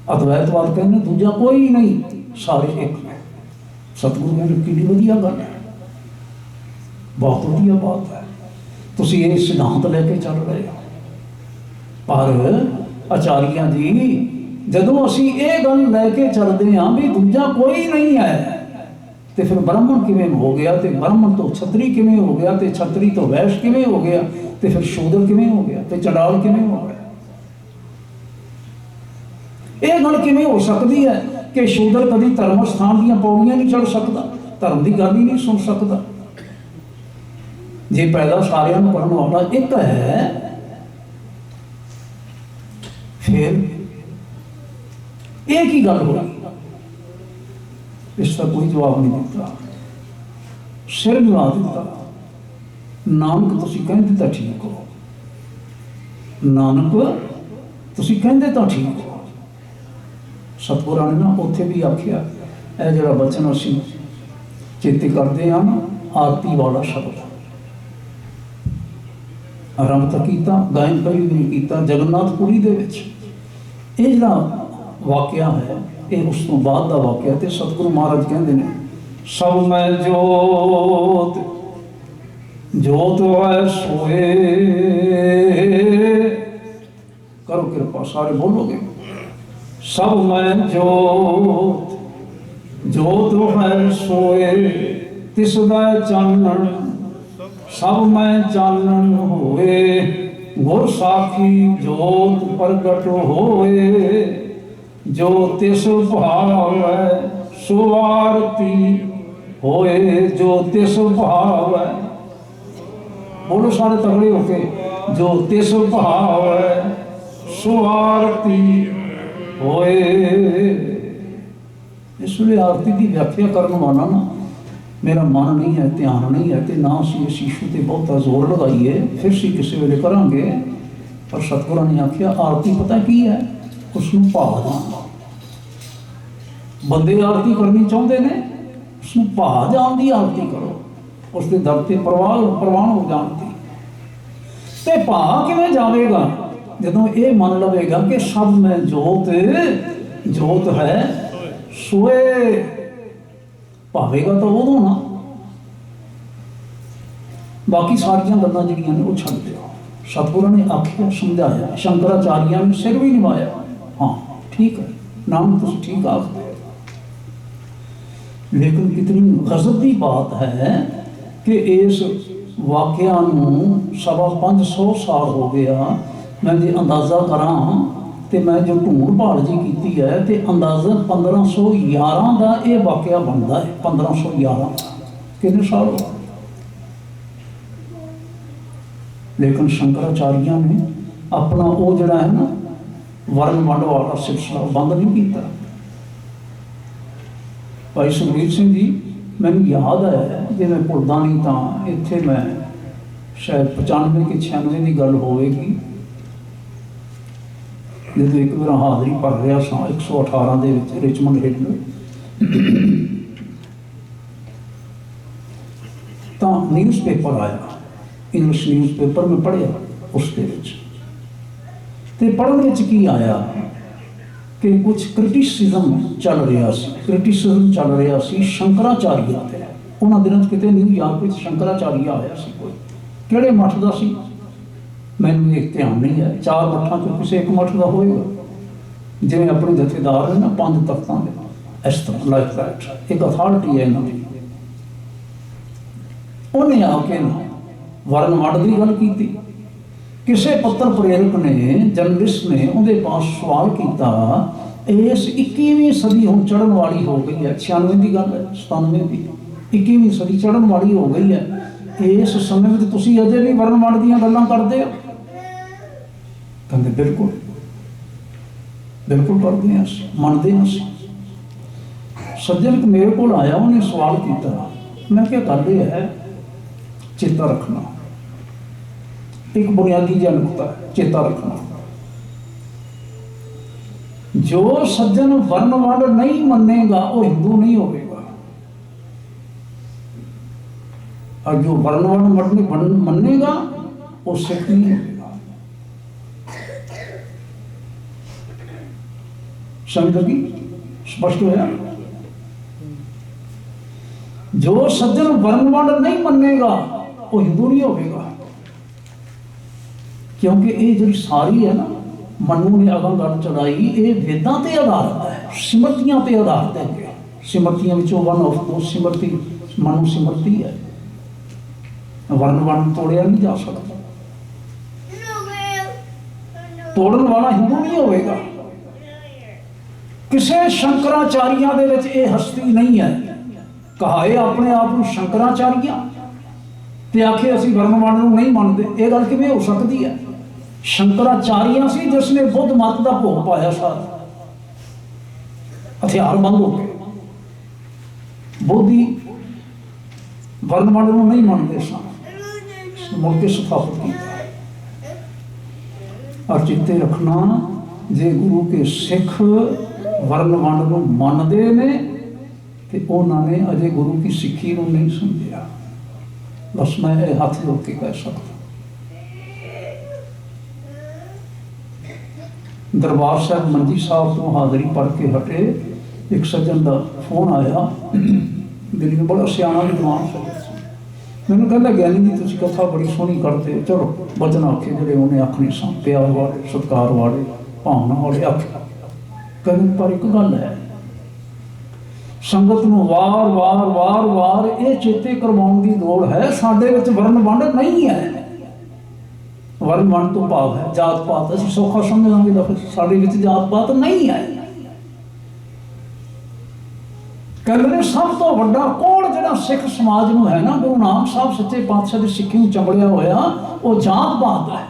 अद्वैतवाद कहने दूजा कोई नहीं, सारे एक है। सतगुरु कहने कितनी वधिया गल है, बहुत वधिया बात है। तुसीं ये सिद्धांत लेके चल रहे हो, पर आचार्य जी जदों असीं ये गल लैके चलते हाँ भी दूजा कोई नहीं है, तो फिर ब्राह्मण किवें हो गया, तो ब्राह्मण तो छतरी किवें हो गया, तो छतरी तो वैश्य किवें हो गया, तो फिर शूद्र किवें हो गया, तो चंडाल किवें हो गया। ये गल किवें हो सकती है कि शूद्र कभी धर्म स्थान दी पौड़ियां नहीं चढ़ सकता, धर्म की गल ही नहीं सुन सकता। जे पैदा सारियां नूं करन वाला एक है, फिर एक ही गल होगी। इसका कोई जवाब नहीं दिता, सिर हिला दिता। नानक तुसीं कहंदे तां ठीक हो, नानक तुसीं कहंदे तां ठीक हो। सतगुरां ने ना उत्थे भी आख्या यह जिहड़ा बचन असीं चेते करते हैं ना, आरती वाला शब्द आरंभ तक कीता, गायन कभी भी नहीं कीता। जगन्नाथपुरी दे विच ये जिहड़ा वाਕਿਆ है ये उस तो बाद का वाਕਿਆ। तो सतगुरु महाराज कहते हैं सब मैं जोत जोत है सोए, करो कृपा सारे बोलोगे। सब मैं जोत जोत है सोए तिसदा चानन, सब मैं चानन होए गुर साखी जोत प्रगट होए। जो तिस भाव सो आरती होए, जो तिस भाव बोलो सारे तगड़े होके, जो तिस भाव सो आरती होए। इसलिए आरती की व्याख्या करने वाला ना मेरा मन नहीं है, ध्यान नहीं है, तो ना असी इस इशू से बहुत जोर लगाइए, फिर सी किसी वेले करांगे। पर सतगुरां ने आख्या आरती पता की है, उसनूं भाव जान। बंदे आरती करनी चाहते हैं, उसनूं भाव जान की आरती करो, उसके दर से प्रवान हो जानती। तो भाव किवें जावेगा जदों ये मन लवेगा कि सब में जोत जोत है सोए, भावेगा तो उदों ना। बाकी सारिया गल्लां जिहड़ियां ने वो छड्ड दिओ। सतगुरां ने आख्या समझाया, शंकराचार्य ने सिर भी निभाया। हाँ ठीक है, नाम तुम ठीक आखते, लेकिन कितनी गजब की बात है कि इस वाक़या नूं 550 साल हो गया। मैं जो अंदाज़ा करा तो मैं जो ढूंढ भाल जी की है तो अंदाज़ा 1511 का यह वाकया बनता है। 1511 कितने साल हो, लेकिन शंकराचार्य ने अपना वो जड़ा है ना वर्ण वंड वाला सिलसिला बंद नहीं किया। भाई सुखबीर सिंह जी मैंने याद आया कि मैं भुलदा नहीं तो इत्थे मैं शायद 95 कि 96 की गल होगी जो एक बार हाज़री भर रहा सा 118 के रिचमंड हिल तो न्यूज़ पेपर आया, इंग्लिश न्यूज़ पेपर में पढ़िया। उसके पढ़ने की आया कि कुछ क्रिटिसिज्म चल रहा चल रहा सी शंकराचार्य ते। उन्होंने दिनों कितने न्यूयॉर्क में शंकराचार्य आया सी, कोई किहड़े मठ का सी मैनूं एक ध्यान नहीं है। 4 मठां चों किसी एक मठ का होएगा, जिवें अपने जथेदार ने ना 5 तख्तां दे, इस तरह लाइक दैट एक अथॉरिटी है इन्हां दी। उन्हें आके ना वर्ण वंड की गल की। किसी पत्र प्रेरक ने जर्नलिस्ट ने उनके पास सवाल किया, इस 21वीं सदी हुण चढ़न वाली हो गई है, 96 की गल है 97 की, 21वीं सदी चढ़न वाली हो गई है, इस समय में तुसीं अजे भी वर्ण वंड दीयां गल्लां करदे हो? कहते बिल्कुल बिल्कुल करते हैं, मनते हैं। सज्जन मेरे को आया, उन्हें सवाल किया, मैं क्या गल ये है चेता रखना, एक बुनियादी जिहा नुकता है चेता रखना, जो सज्जन वर्ण वंड नहीं मनेगा वो हिंदू नहीं होगा, और जो वर्ण वंड मनेगा वो सिख नहीं होगा। समझ लगी? स्पष्ट होया? जो सज्जन वर्ण वंड नहीं मनेगा वो हिंदू नहीं होगा, क्योंकि ये जी सारी है ना मनु ने अगों गल चढ़ाई, ये वेदां ते आधारित है, सिमरतियां ते आधारित है। सिमरतियां विचों वन ऑफ दो सिमरती मनु सिमरती है। वर्ण वंड तोड़िया नहीं जा सकता, तोड़न वाला हिंदू नहीं होगा। किसी शंकराचार्य दे विच ये हस्ती नहीं है, कहाए अपने आप को शंकराचार्य ते आखे असीं वर्ण वंड नूं नहीं मानते, ये गल किवें हो सकती है? शंकराचार्य सी जिसने बुद्ध मत का भोग पाया, सारा हथियार बंद हो गए, बोधी वर्ण वंड नूं नहीं मानते सन, मुड़ के स्थापित किया। और चित्ते रखना, जे गुरु के सिख वर्ण वंड नूं मनदे ने ते उन्होंने अजे गुरु की सिक्खी नूं नहीं समझिया। बस मैं ये हाथ जोड़ के कह सकता। दरबार साहब मंजी साहब तो हाज़री पढ़ के हटे, एक सज्जन का फोन आया, दिल्ली में बड़ा सियाना विद्वान सज्जन, मैंने कहता ज्ञानी जी तुसीं कथा बड़ी सोहनी करते, चलो वचन आखे जिहड़े उन्हें आखने सन, प्यार वाले सत्कार वाले भावना वाले आखे। कहने पर एक गल है, संगत नूं वार वार वार वार ये चेते करवाउण दी लोड़ है, साडे विच वर्ण वंड नहीं है। वर्ण वंड तो भाव है जात पात, असीं सौखा समझांगे तो फिर साडे विच जात पात नहीं है। कहते सब तो वड्डा कोड़ जिहड़ा सिख समाज नूं है ना, गुरु नानक साहब सच्चे पातशाह दी सिक्खी नूं चंबड़िया होया, वो जात पात है।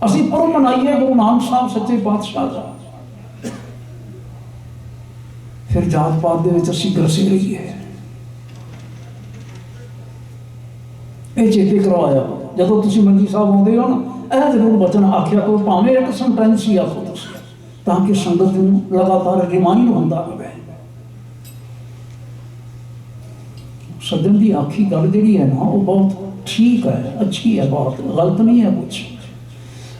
असीं पुरब मनाइए गुरु नानक साहब सच्चे पातशाह दा, फिर जात पात दे विच असीं ग्रसे रहीए। ये चेते करवाया जदों तुसीं मंजी साहब आउंदे हो ना, यह जरूर वचन आख्या करो, भावें एक सेंटेंस ही आखो तुसीं, ताकि संगत नूं लगातार रिमाइंड होंदा रहे। सज्जन की आखी गल जिहड़ी है ना, वो बहुत ठीक है, अच्छी है, बहुत गलत नहीं है कुछ।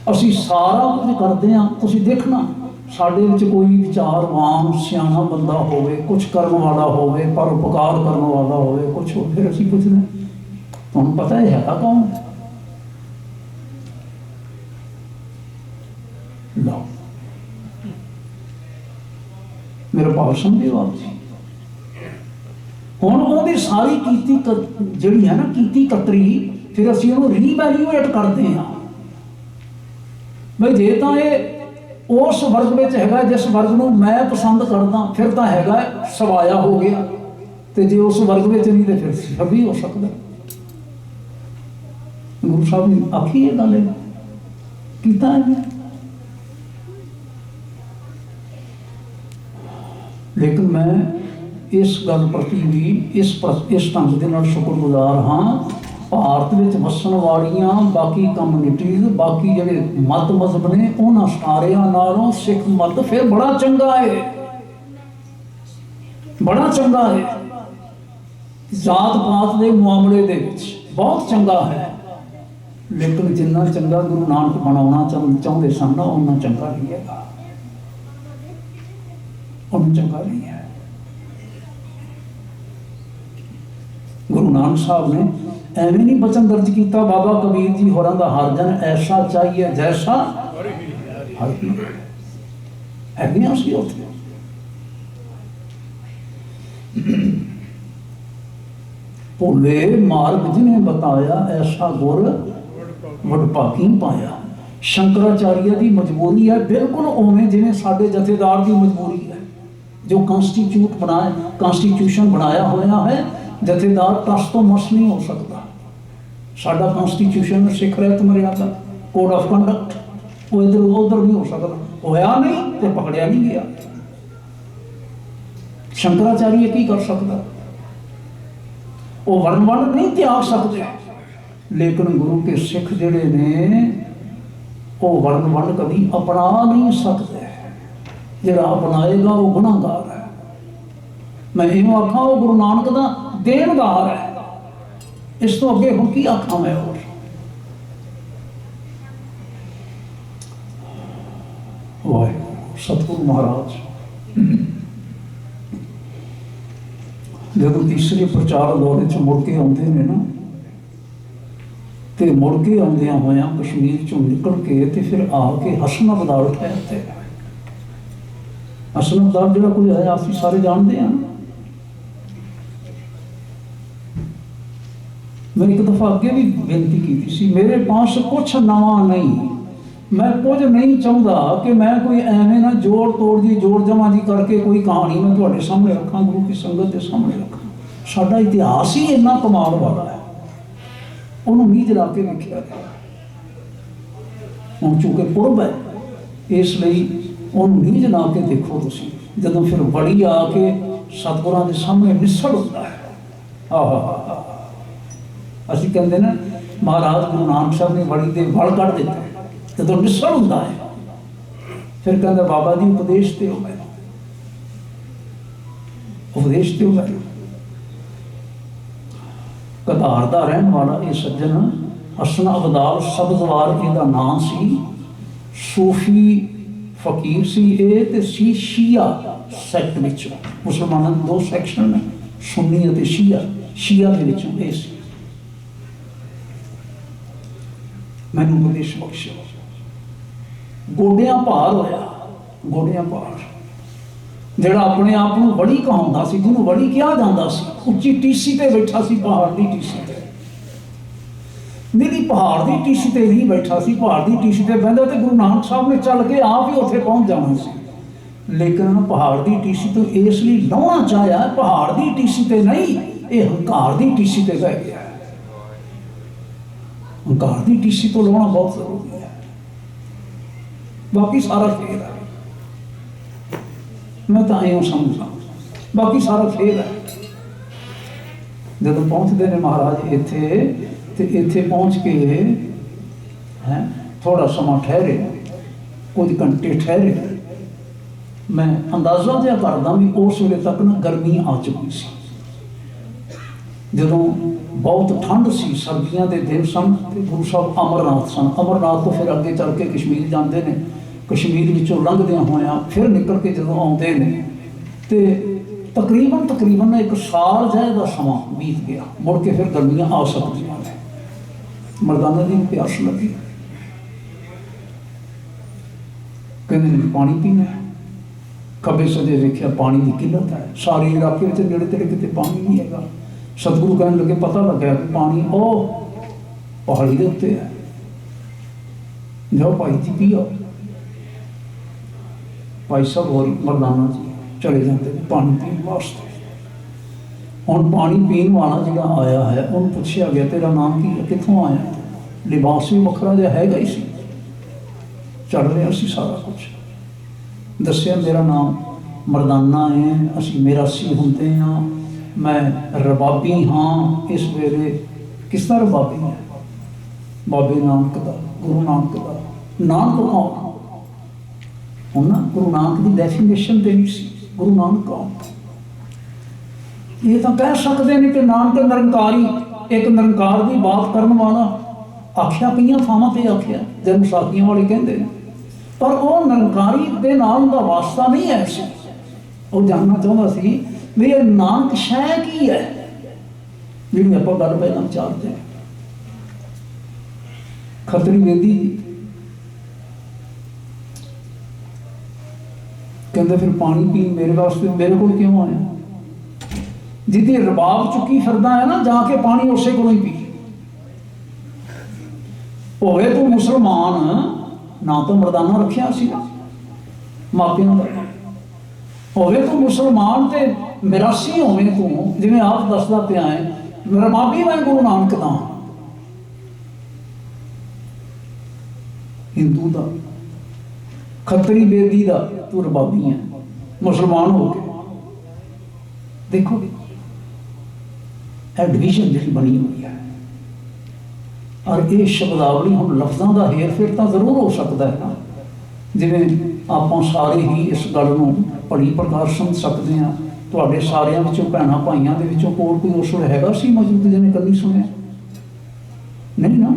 असीं सारा कुछ करते हैं, तुसीं देखना साडे विच कोई विचारवान सियाना बंदा होवे, कुछ करने वाला होवे, परोपकार करने वाला होवे, कुछ हो, फिर असीं पुछदे तुहानूं पता है कौन? लो मेरे भाव समझे आप जी। हुण उहदी सारी कीती जिहड़ी है ना कीती कतरी, फिर असीं उहनूं रीवैल्यूएट करते हैं। भाई जे तां ये उस वर्ग में हैगा जिस वर्ग को मैं पसंद करदा, फिर तो हैगा सवाया हो गया। तो जे उस वर्ग में नहीं तो फिर छवि हो सकता। गुरु साहब ने आखी ये गल कीता है। लेकिन मैं इस गल प्रति भी इस ढंग के शुक्रगुजार हाँ। भारत में वसन वालियां बाकी कम्यूनिटीज बाकी ਜਿਹੜੇ मत मजहब ने उन्होंने सारिਆਂ नालों सिख मत फिर बड़ा चंगा है, बड़ा चंगा है। जात पात के मामले दे विच बहुत चंगा है। लेकिन जिन्ना चंगा गुरु नानक बनाना चाहते सन ना उन्ना चंगा नहीं है, उन्ना चंगा नहीं है। गुरु नानक साहब ने एवं नहीं बचन दर्ज किया बाबा कबीर जी होरां दा हर जन ऐसा चाहिए जैसा हर ही है। उसी होते भोले मार्ग जिन्हें बताया ऐसा गुर वडभागी पाया। शंकराचार्य की मजबूरी है बिल्कुल उवें जिवें साडे जथेदार की मजबूरी है। जो कॉन्स्टिट्यूशन बनाया होया है, जथेदार टस तो मस नहीं हो सकता। साडा कॉन्स्टिट्यूशन सिख रहत मर्यादा कोड ऑफ कंडक्ट वो इधर उधर नहीं हो सकता। होया नहीं तो पकड़िया नहीं गया। शंकराचार्य की कर सकता, वो वर्णवंड नहीं त्याग सकते। लेकिन गुरु के सिख जिहड़े ने वो वर्णवंड कभी अपना नहीं सकते। जिहड़ा अपनाएगा वो गुनाहगार है। मैं इवें आखा वो गुरु नानक दा देनदार है। इस तो अगे हुण की आखा मैं और वाहिगुरू सतगुरु महाराज जब तीसरे प्रचार दौरे च मुड़ के आते हैं ना, तो मुड़ के आंदिया होया कश्मीर चों निकल के ते फिर आके हसन अबदाल ठहरते। हसन अबदाल जो कोई है आप सारे जानते हैं। मैं एक दफा अगे भी बेनती की थी, मेरे पास कुछ नवा नहीं, मैं कुछ नहीं चाहता कि मैं कोई एवं ना जोड़ तोड़ जी जोड़ जमा जी करके कोई कहानी मैं थोड़े सामने रखा, गुरु की संगत के सामने रखा। साडा इतिहास ही इन्ना कमाल वाला है, उन्होंने नीज ला के लिखा गया। हम चूंकि पुरब है इसलिए उन्होंने नीज ला के देखो तुसी, जदों फिर बड़ी आके सतगुरां के सामने निसड़ होता है। आहा असीं कहते ना महाराज गुरु नानक साहब ने बड़ी दे वल कढ़ दिता जो निसड़ होता है। फिर कहता बाबा जी उपदेश दो मैनूं, उपदेश दो मैनूं। कधार का रहने वाला ये सज्जन हसन अबदाल शब्दवार इहदा नाम सी। सूफी फकीर सी ये ते सी शिया सैक्ट विच। मुसलमानों के दो सैक्शन ने, सुन्नी और शिया। शिया के विचों ये सी। मैनूं उपदेश बख्शो। गोडियां भार होया, गोडियां भार जिहड़ा अपने आप को बड़ी कहाउंदा सी, जिन्होंने बड़ी कहा जाता सी, उच्ची टीसी ते बैठा सी, पहाड़ की टीसी ते। मेरी पहाड़ की टीसी ते नहीं बैठा सी, पहाड़ की टीसी ते बहिंदा ते गुरु नानक साहब ने चल के आप ही उत्थे पहुंच जाना सी। लेकिन पहाड़ की टीसी तो इसलिए लाउणा चाहया, पहाड़ की टीसी ते नहीं, ये हंकार की टीसी ते बह गया। हंकार की टीसी तो लाना बहुत जरूरी है, बाकी सारा खेल है। मैं तो इं समझा बाकी सारा खेल है। जब पहुँचते हैं महाराज इत्थे ते इत्थे पहुँच के हैं थोड़ा समा ठहरे, कुछ घंटे ठहरे। मैं अंदाजा जहा करदा भी उस वेले तक ना गर्मी आ चुकी सी। जदों बहुत ठंड सी, सर्दियों के दिन सन, गुरु साहब अमरनाथ सन। अमरनाथ तो फिर अगे चल के कश्मीर जाते हैं। कश्मीर विचों लंघदियां होया फिर निकल के जो आते हैं तो तकरीबन एक साल जाए का समा बीत गया। मुड़ के फिर गर्मियां आ सकदियां ने। मर्दाना दी प्यास लगी, कहते पानी पीना। खब्बे सजे देखिया पानी की किल्लत है, सारे इलाके में नेड़े तेड़े कितने पानी नहीं है। सतगुरु कहने लगे पता लगे कि पानी ओ पहाड़ी के उत्ते है, जाओ भाई जी पियो। भाई साहब और मरदाना जी चले जाते हैं पानी पीने वास्ते। हुण पानी पीने वाला जिहड़ा आया है उन्होंने पूछा गया तेरा नाम की है, कित्थों आया? लिबास भी वखरा जिहा हैगा ही सी, चढ़ रहा सी सारा कुछ। दस्सिया मेरा नाम मरदाना है, असी मेरासी होंदे हाँ, मैं रबाबी हाँ। इस वेले किस तरह रबाबी है? बाबे नानक का, गुरु नानक का। नानक कौन? हुण ना गुरु नानक की डेफिनेशन देनी सी, गुरु नानक कौन? ये तो कह सकते हैं कि नानक निरंकारी, एक निरंकार की बात करने वाला आख्या कई थावां ते आख्या, जन्म साखियां वाले कहते हैं, पर वो निरंकारी दे नाल उनका वास्ता नहीं है सी। वो जानना चाहता सी भी ये नानक शै की है जिहड़ी आपां गल पहलां विचारते हैं। खतरी बेदी कहते फिर पानी पी मेरे वास्ते मेरे को क्यों आया? जिहदी रबाब चुकी फिरदा है ना, जाके पानी उसे को ही पी। होवे तू मुसलमान, ना तो मरदाना रखिया सी ना मापियां दा, होवे तू मुसलमान ते मिरासी होवे तू, जिवें आप दसदा पिया है रबाबी मैं गुरु नानक दा, हिंदू दा, खतरी बेदी दा तू रबाबी है, मुसलमान हो के। देखो डिवीजन जी बनी हुई है। और ये शब्दावली हम लफ्ज़ों का हेर फेर तो जरूर हो सकता है ना, जिवें आप सारे ही इस गल को बड़ी प्रकार समझ सकते हैं। तुहाडे सारिਆਂ ਵਿੱਚੋਂ भैणों भाइयों के ਵਿੱਚੋਂ कोई उस ਵੇਲੇ हैगा सी मौजूद जिन्हें कभी सुनिया नहीं ना?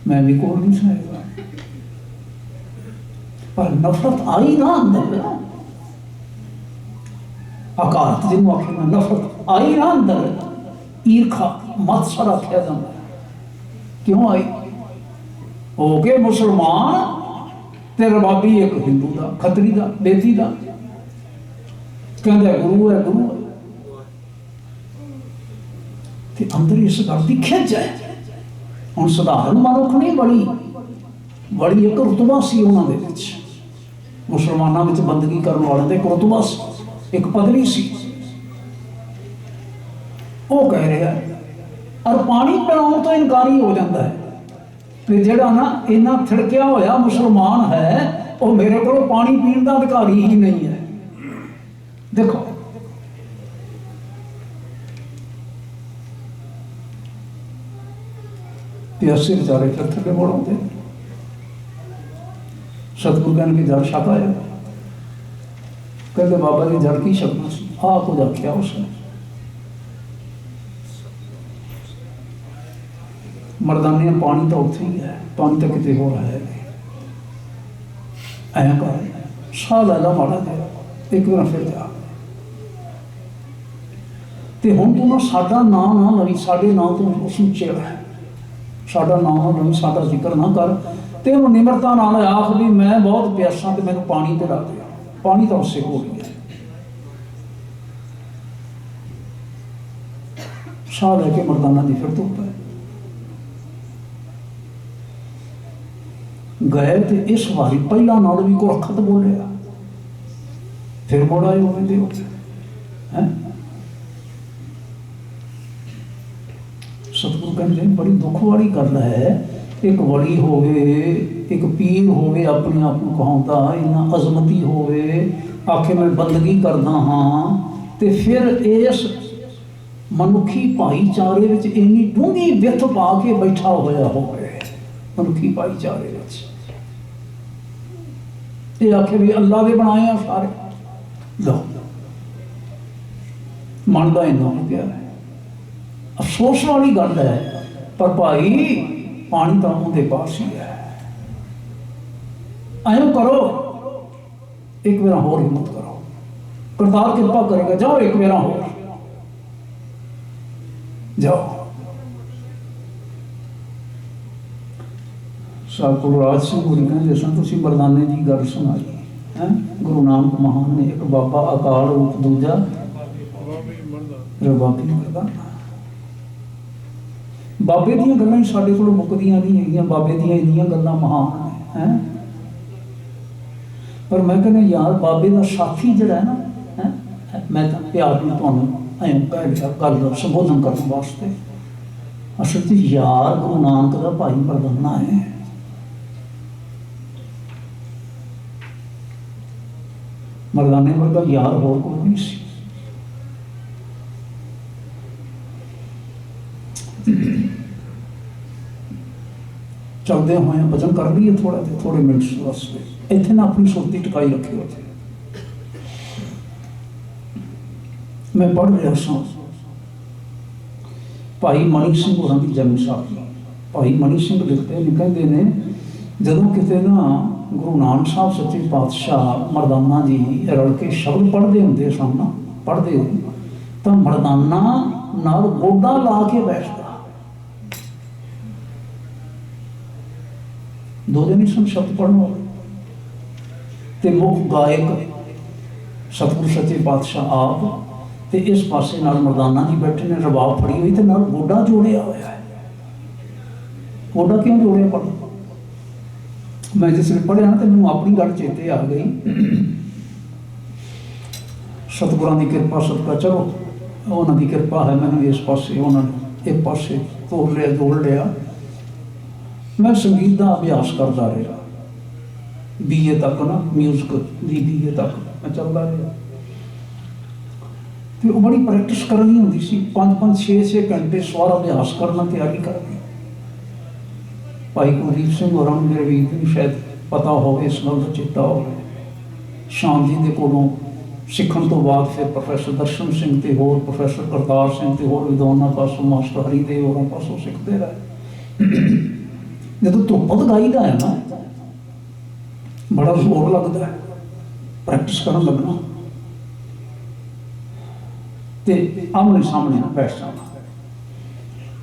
मैं भी कोल नहीं सुनेगा, पर नफरत आई ना अंदर, अकात जिन्होंने आखिर नफरत आई ना अंदर, ईरखा मत्सर आख्या जाता है। क्यों आई? हो गए मुसलमान ते रबाबी एक हिंदू का, खतरी का, बेदी का, कहता गुरु है गुरु है। ते अंदर इस गल की खिंच है। हुण सधारण मनुख नहीं, बड़ी बड़ी एक रुतबा सी उन्होंने दे विच, मुसलमानों में बंदगी करने वाले का एक रुतबा सी, एक पदवी सी। वो कह रहा है और पानी पिलाने तो इनकारी हो जाता है कि जिहड़ा ना इन्ना थिड़किया होया मुसलमान है, वो मेरे को पानी पीने का अधिकारी ही नहीं है। देखो प्यासे बेचारे फिर थले मुड़ आते, सतगुरु कहने की जड़ छक आया, कहते बाबा जी जड़ की छकना सी, आ कुछ आख्या उसने। मरदाने पानी तो उत्थे ही है, पानी तो कितने होर है। ऐ कर साह लै ला माड़ा जिहा, एक बार फिर जा ते हुण तू ना साडा नाम ना लवी, साडे नाम तो उसनूं चिड़ है, साडा नाम ना लवी, साडा जिक्र ना कर। ते उन्हें निमरता नाल आख भी मैं बहुत प्यासा, तो मैनूं पानी पिला दे। पानी तो उससे हो गया, साह लैके मरदाना दी फिर धुप है। गए तो इस बारी पहला नाल भी कोई अखत बोलिया, फिर मुड़ आए होंगे हैं। सतगुरु कहते बड़ी दुख वाली गल है, एक वली होवे, एक पीर होवे, अपने आप को कहाउंदा इन्ना अजमती होवे, आखे मैं बंदगी करदा हाँ, ते फिर इस मनुखी भाईचारे विच इन्नी डूंगी विथ पा के बैठा होया होवे, मनुखी भाईचारे विच ये आखे भी अल्लाह दे बनाए आ सारे। लो मन का इन्ना हो गया है, अफसोस वाली गल है, पर भाई पानी तो उनके पास ही है। आयो करो, एक बार होर हिम्मत करो, करतार कृपा करेगा, जाओ एक बार होर जाओ। साहब कुलराज सिंह होरी कहते सन तुसीं मरदाने की गल सुनाई है। गुरु नानक महान ने एक बाबा अकाल रूप, दूजा रबाबी मरदाना। बाबे दियां गल्लां ही साडे कोल मुकदियां नहीं हैगियां, बाबे दियां इन्नियां गल्लां महान हैं। पर मैं कहना यार बाबे का साथी जड़ा है ना है, मैं तो प्यार में तुहानूं ऐं कह लिया गल संबोधन करने वास्ते, असल च यार गुरु नानक का भाई मरदाना है। मरदाने वर्गा यार होर कोई नहीं सी। चलते हुए भजन कर लीए थोड़े मिनट वास्ते। इतने ना अपनी सुरती टिकाई रखी होते। मैं पढ़ रहा सा भाई मणि सिंह होरां दी जन्म साखी। भाई मणि सिंह लिखते हैं, कहते हैं जदों किते ना गुरु नानक साहब सच्चे पातशाह मरदाना जी रल के शब्द पढ़ते होंगे सन ना, पढ़ते तो मरदाना नाल गोडा ला के बैठता। दो दिन ही सन शब्द पढ़ने वाले ते मुख गायक सतगुरु सच्चे पातशाह आप ते इस पासे नाल मरदाना जी बैठे ने, रबाब फड़ी हुई ते नाल गोडा जोड़िया होया है। गोडा क्यों जोड़िया पढ़? मैं जिसने पढ़िया ना तो मैंने अपनी गल चेते आ गई। सतगुरां दी किरपा सदका, चलो उन्हां दी किरपा है, मैंने इस पासे उन्होंने एक पासे तोड़ लिया जोड़ लिया। मैं संगीत का अभ्यास करता रहा, BA तक ना म्यूजिक दी BA तक मैं चलता रहा। तो बड़ी प्रैक्टिस करनी होंदी सी, 5-5 6-6 घंटे सवार अभ्यास करना, तैयारी करनी। भाई कुलदीप सिंह होरां नूं मेरे वीर नूं शायद पता हो, इस गल का चेता हो। शाम जी के कोलों सीखण तो बाद फिर प्रोफैसर दर्शन सिंह ते होर प्रोफैसर करतार सिंह ते होर विद्वानां पासों मास्टर हरिदेव होरां पासों सीखते रहे। जदों धुप्पद गाईदा है ना, बड़ा जोर लगता है, प्रैक्टिस करन लगना ते आमने सामने ना बैठ जाना।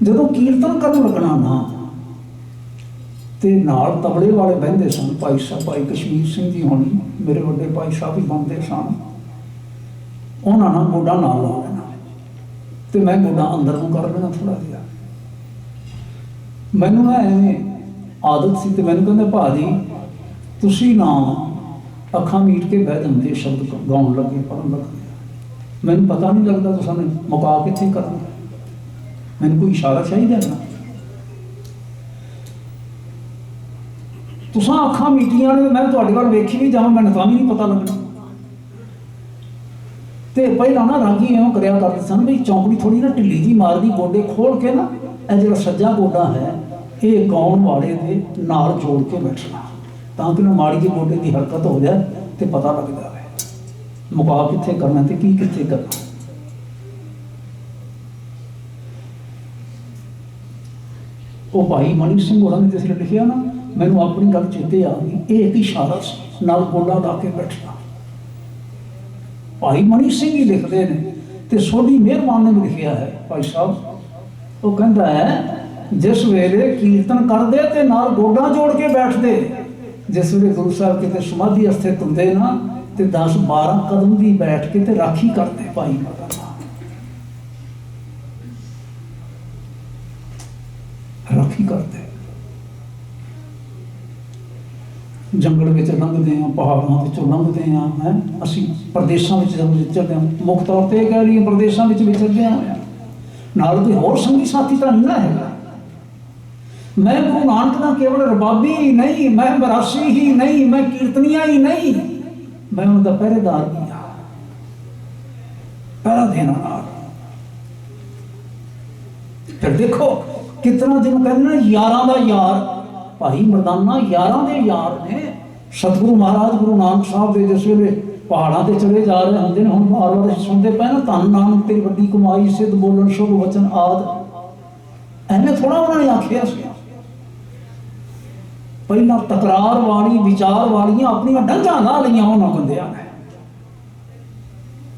जदों कीर्तन करन लगना ना ते नाल तबले वाले बहिंदे सन, भाई साहब भाई कश्मीर सिंह जी होनी, मेरे वड्डे भाई साहब भी बनते सन। उन्हां नाल गोडा नाल ला लेना ते मैं गोडा अंदर नूं कर लेना थोड़ा जिहा। मैनूं एवें आदत सी ते मैनूं कहंदे भाजी तुसीं ना अखां मीट के बह जांदे शब्द गाउण लगे पढ़न लगे, मैनूं पता नहीं लगता तुसां ने मुका कित्थे करना, मैनूं कोई इशारा चाहिए ना। तुसां अखां मीटियां ने, मैं तुहाडे वल वेखी भी जावां मैनूं तां भी नहीं पता लगना। ते पहला ना रागी इवें करया करदे सन भी चौंकड़ी थोड़ी ना ढिल्ली जी मारदी, गोडे खोल के ना ਇਹ ਜਿਹੜਾ सज्जा गोडा है ये गाउण वाले दे नाल जोड़ के बैठना, ताकि ना माड़ी जी गोडे की हरकत हो जाए तो पता लग जाए मुका कित्थे करना ते की कित्थे करना। वो भाई मणि सिंह होरां ने जिसने लिखिया ना, मैनूं अपनी गल चेते आ गई, ये एक इशारा सी नाल गोडा ला के बैठना। भाई मणि सिंह ही लिखते हैं तो सोडी मेहरबान ने भी लिखिया है भाई साहब। वो कहता है जिस वेले कीर्तन करते तो नाल गोडा जोड़ के बैठते, जिस वेले गुरु साहब कितने समाधि स्थित होंगे ना तो 10-12 कदम भी बैठ के तो राखी करते भाई मरदाना, राखी करते। जंगल में लंघते हैं, पहाड़ों में लंघते हैं, असी प्रदेशों में विचरते हैं, मुख तौर पर कह लीए प्रदेशों में विचरते हैं, नाल कोई होर संगी साथी तो नहीं ना है। मैं गुरु नानक का केवल रबाबी ही नहीं, मैं मरासी ही नहीं, मैं कीर्तनिया ही नहीं, मैं उनका पहरेदार भी हाँ, पहरा देना नाल। फिर देखो कितना दिन कहना यारां दा यार, भाई मरदाना यारां दे यार ने। सतगुरु महाराज गुरु नानक साहब दे जिस वेले पहाड़ां ते चले जा रहे होंदे ने, हुण बार-बार सुनते पे ना धन नानक तेरी वड्डी कमाई, सिद्ध बोलन शुभ वचन आद, एवें थोड़ा उन्होंने आखिया सी। पहला तकरार वाली विचार वालियां अपनी डंगा ला लिया उन्होंने बंदियां ने,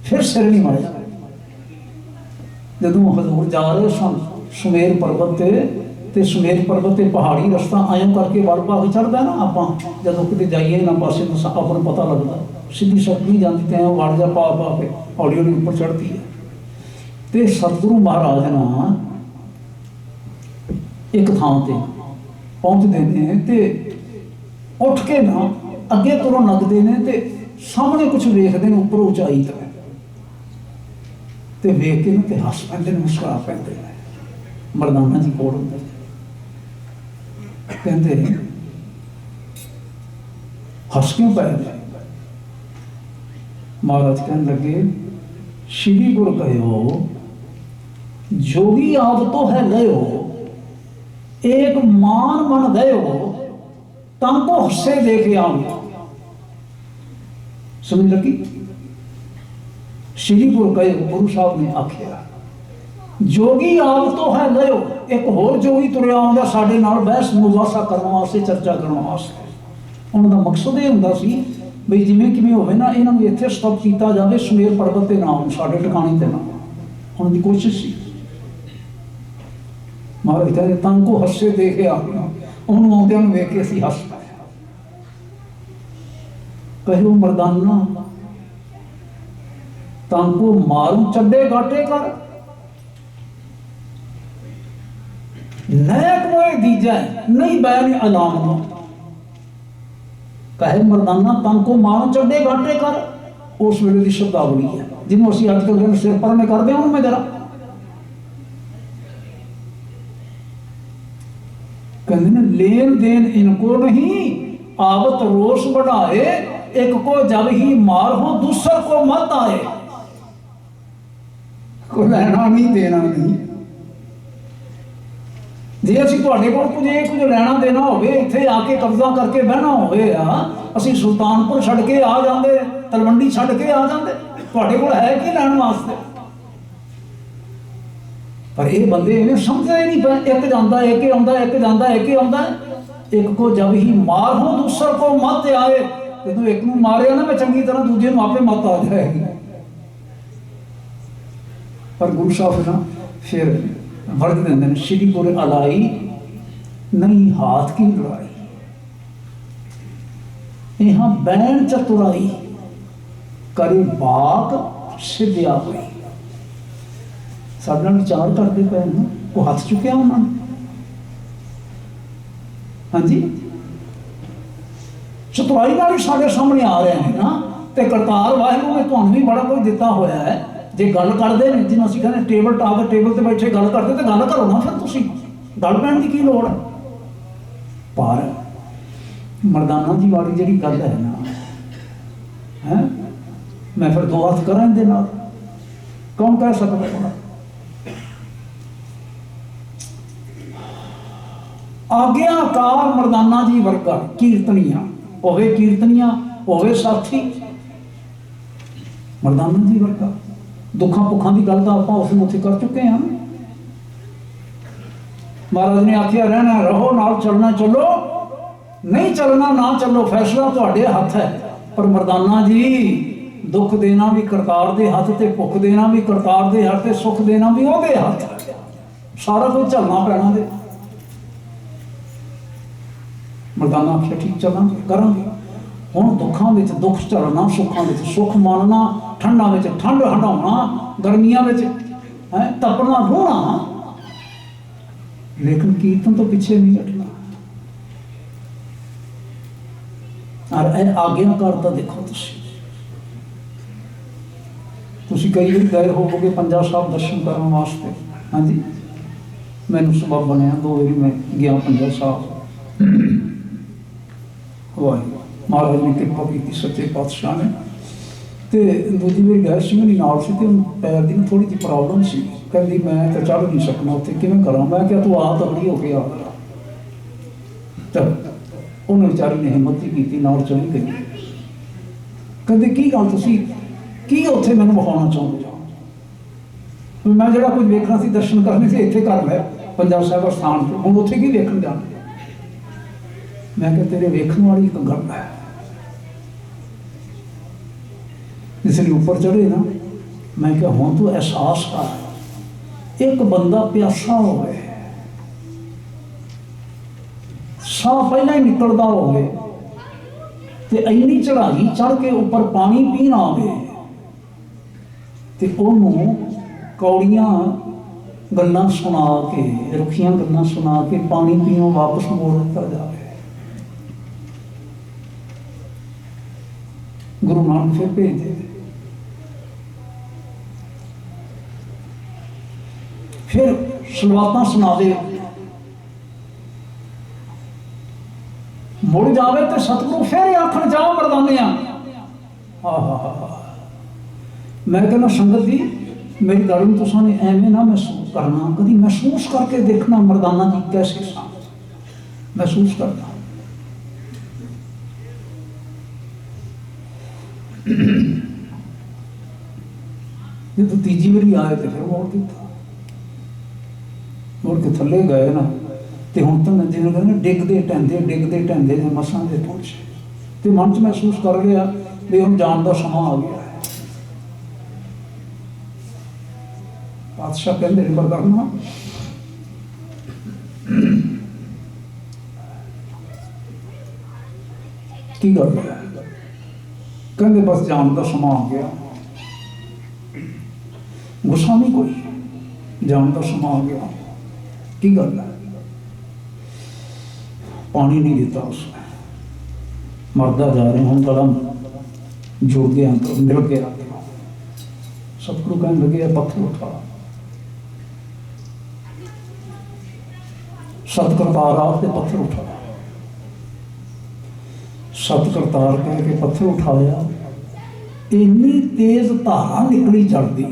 फिर सिर नहीं मड़िया। जदों हजूर जा रहे सन सुमेर पर्वत ते सुमेर पर्वत ते पहाड़ी रस्ता आयों करके वल भाग चढ़दा ना, आपां जदों किते जाइए ना पासे तो अपन पता लगता, सीधी सड़क नहीं जाती तो वड़ जा पा के हौली हौली ऊपर चढ़ती है। तो सतगुरु महाराज ना एक थां ते पहुँचते हैं तो उठ के ना अगे तुरन लगते हैं तो सामने कुछ वेखते हैं उपर उचाई तो वेख के ना हस पैंदे ने मुस्कुरा पैंदे ने। मरदाना जी कोल होंदे कहते हस क्यों पै गए? महाराज कहने लगे श्री गुरु कहो जोगी आप तो है गयो एक मान मन गयो तंको हस्से देखे आऊंगा। समझ लगी? श्री गुरु कहे गुरु साहब ने आख्या जोगी आप तो है गयो एक होर जोगी तुरया आउंदा साडे नाल बहस मुबासा करने वास्ते चर्चा करने वास्ते। उनका मकसद ये हुंदा सी बई जिवें किवें होवे ना इन्हां नूं इत्थे स्टॉप कीता जावे सुमेर पर्वत ते ना आउण साडे ठिकाणे ते ना उन्हां दी कोशिश सी। महाराज कहते तंको हस्से देखे आउंगा उन्होंने आउंदियां नूं वेख के असीं हस पए। कहो मरदाना तंको मारू चड्डे गाटे कर नैक मोए दीजा नहीं बैन अलाम नो। कहे मरदाना तंको मारू चड्डे गाटे कर उस वेले की शब्दावली है जिन्हों असीं अजकल सिर पर में करते हैं मैं जरा कहते ने लेन देन इनको नहीं आवत रोष बढ़ाए एक को जब ही मार हो दूसर को मत आए। को लेना नहीं देना नहीं जे असीं तुहाडे कोल कुछ लेना देना होवे इत्थे आके कब्जा करके बहना होवे असीं सुल्तानपुर छड्ड के आ जांदे तलवंडी छड्ड के आ जांदे तुहाडे कोल है कि लैण वास्ते। पर ये बंदे इन्हें समझा ही नहीं पे एक जाता एक आउंदा एक जाता एक आउंदा एक को जब ही मार हो दूसर को मत आए। जो एक नूं मारिया ना मैं चंगी तरह दूजे नूं आपे मत आ जाएगी। पर गुरु साहब ना फिर वर्ग देंदे ने श्री गुरु अलाई नहीं हाथ की लड़ाई यहाँ बैन चतुराई करे बाग सिद्धिया हुई। साडे नाल विचार करते पे वो हथ चुकिया उन्होंने। हाँ जी चतुराई नाल साढ़े सामने आ रहे हैं ना तो करतार वाहिगुरू ने तुहानूं भी बड़ा कुछ दिता होया है। जे गल करते हैं जिन्होंने असीं कहने टेबल टॉप टेबल ते बैठे गल करते तो गल करो ना फिर तुसीं गल पैण की लोड़ है। पर मरदाना जी वाली जिहड़ी गल है ना है मैं फिर दो हथ करा इहदे नाल कौन कह सकदा है? आग्याकार मरदाना जी वर्गा कीर्तनिया होवे कीर्तनिया होवे साथी मरदाना जी वर्गा दुखा भुखा की गल तो आप उत्थे कर चुके हैं। महाराज ने आखिया रहना रहो नाल चलना चलो नहीं चलना ना चलो फैसला तुहाडे हथ है। पर मरदाना जी दुख देना भी करतार दे हथ ते भुख देना भी करतार दे हथ ते सुख देना भी ओहदे हथ। सारा कुछ झलना पैना दे। मरदाना आखिया ठीक चलांगे करांगे हुण दुखों में दुख झलना सुखों में सुख मानना ठंडा में ठंड हंडाउणा गर्मियां में तपना रोना लेकिन कीर्तन तो पीछे नहीं हटना। और आज्ञाकारता देखो तुसीं कई बार गए होवोगे पंजा साहब दर्शन करने वास्ते। हाँ जी मैनूं सबब बनया 2 बारी मैं गया पंजा साहब महाराज ने कृपा की सच्चे पातशाह ने तो दूजी बार गए मेरी नाल से पैर की थोड़ी जी प्रॉब्लम सी कहती मैं तो चढ़ नहीं सकना उत्थे किवें करा। मैं क्या तू आ तगड़ी हो के आ तो उन्हें बेचारी ने हिम्मत ही की नाल चली गई। कहते की गल तुसीं की उत्थे मैनूं विखाउणा चाहुंदे हो? मैं जिहड़ा कुछ वेखना सी दर्शन करने से इत्थे कर लिया पंजाब साहिब स्थान पर हुण उत्थे की वेखण जाना। मैं क्या तेरे वेखण वाली एक गल है इसलिए ऊपर चढ़े ना। मैं क्या हुण तू एहसास कर एक बंदा प्यासा हो गए साह पहला ही निकलता हो गए तो इन्नी चढ़ाई चढ़ के ऊपर पानी पीना आवे तो उन्होंने कौड़ियां गल्लां सुना के रुखियां गल्लां सुना के पानी पीओ वापस मोड़ दिता जाए। गुरु नानक फिर भेज दे। फिर सलवातां सुना दे, मुड़ जावे तो सतगुरु फिर आखण जाओ मरदाने। मैं कहना संगत जी मेरी गल में तुसां ने एवें ना महसूस करना, कभी महसूस करके देखना मरदाना जी कैसे सा महसूस करना। जो तीजी बारी आए तो फिर मोड़ दिता, मुड़ के थले गए ना तो हुण तो जिवें कहंदे डिगदे ढहंदे मसां दे पहुंचे तो मन च महसूस कर लिया भी हुण जाण दा समां आ गया है। बादशाह कहंदे ने मरदाना की गल है? कहंदे बस जाण दा समां आ गया। गुस्सा नहीं कोई, जाण दा समां आ गया। की गल है? पानी नहीं दिता उसने, मरदा जा रहे हूँ कदम जुड़ गया तो मिल गया। सतगुरु कहने लगे पत्थर उठा। सतकरतार आपके पत्थर उठा। सतकरतार कह के पत्थर उठाया, इन्नी तेज धारा निकली चढ़ती है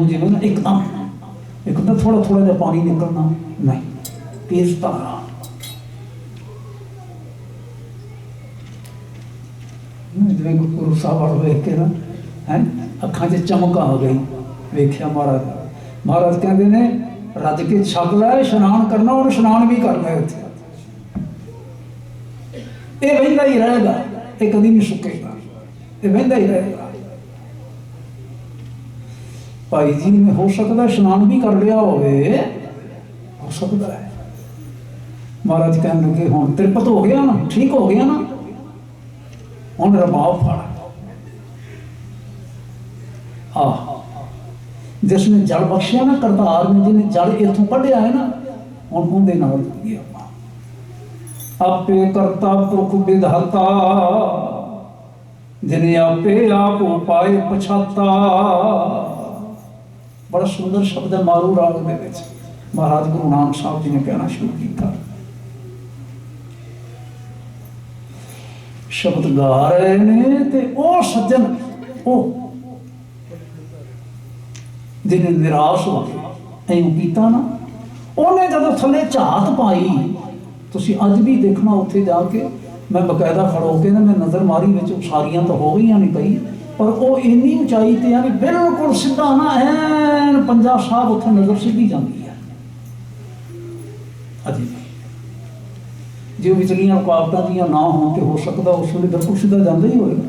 जिवें ना एकदम थोड़ा थोड़ा जहा पानी निकलना नहीं, तेज धारा। जिवें गुरु साहब वाल वेख के ना है अखां च चमक आ गई, वेख्या महाराज कहते ने रज के छक लै, इशनान करना और इशनान भी कर लै। ये वहिंदा ही रहेगा, ये कभी नहीं सुकेगा, ये वहिंदा ही रहेगा। भाई जी ने हो सकता इशनान भी कर लिया हो सकता है। महाराज कहने लगे हुण त्रिपत हो गया ना, ठीक हो गया ना, हुण रबाब फड़। जिसने जल बख्शिया ना करतार ने, जिन्हें जल इथों कढ़िया है ना, हुण उहदे नाल जुड़िए आपे करता पुरख विधाता, जिन्हें आपे आप उपाय पछाता। बड़ा सुंदर शब्द है मारू राग दे विच महाराज गुरु नानक साहब जी ने कहना शुरू किया। शब्द गा रहे ने ते ओ सज्जन ओ जिन्हें निराश हो गए ऐं कीता ना, उन्हें जब थले झात पाई, तुसी अज भी देखना उत्थे जाके, मैं बकायदा खड़ो के ना मैं नज़र मारी विच उसारियां तो हो गई नहीं पई, पर वो इन्नी उचाई ते यानी बिल्कुल सीधा ना ऐन पंजा साहब उत्थे नज़र सीधी जाती है। अजी जो विचलियां रुकावटां दियां ना हो तो हो सकता उस वे बिल्कुल सीधा जाता ही होएगा।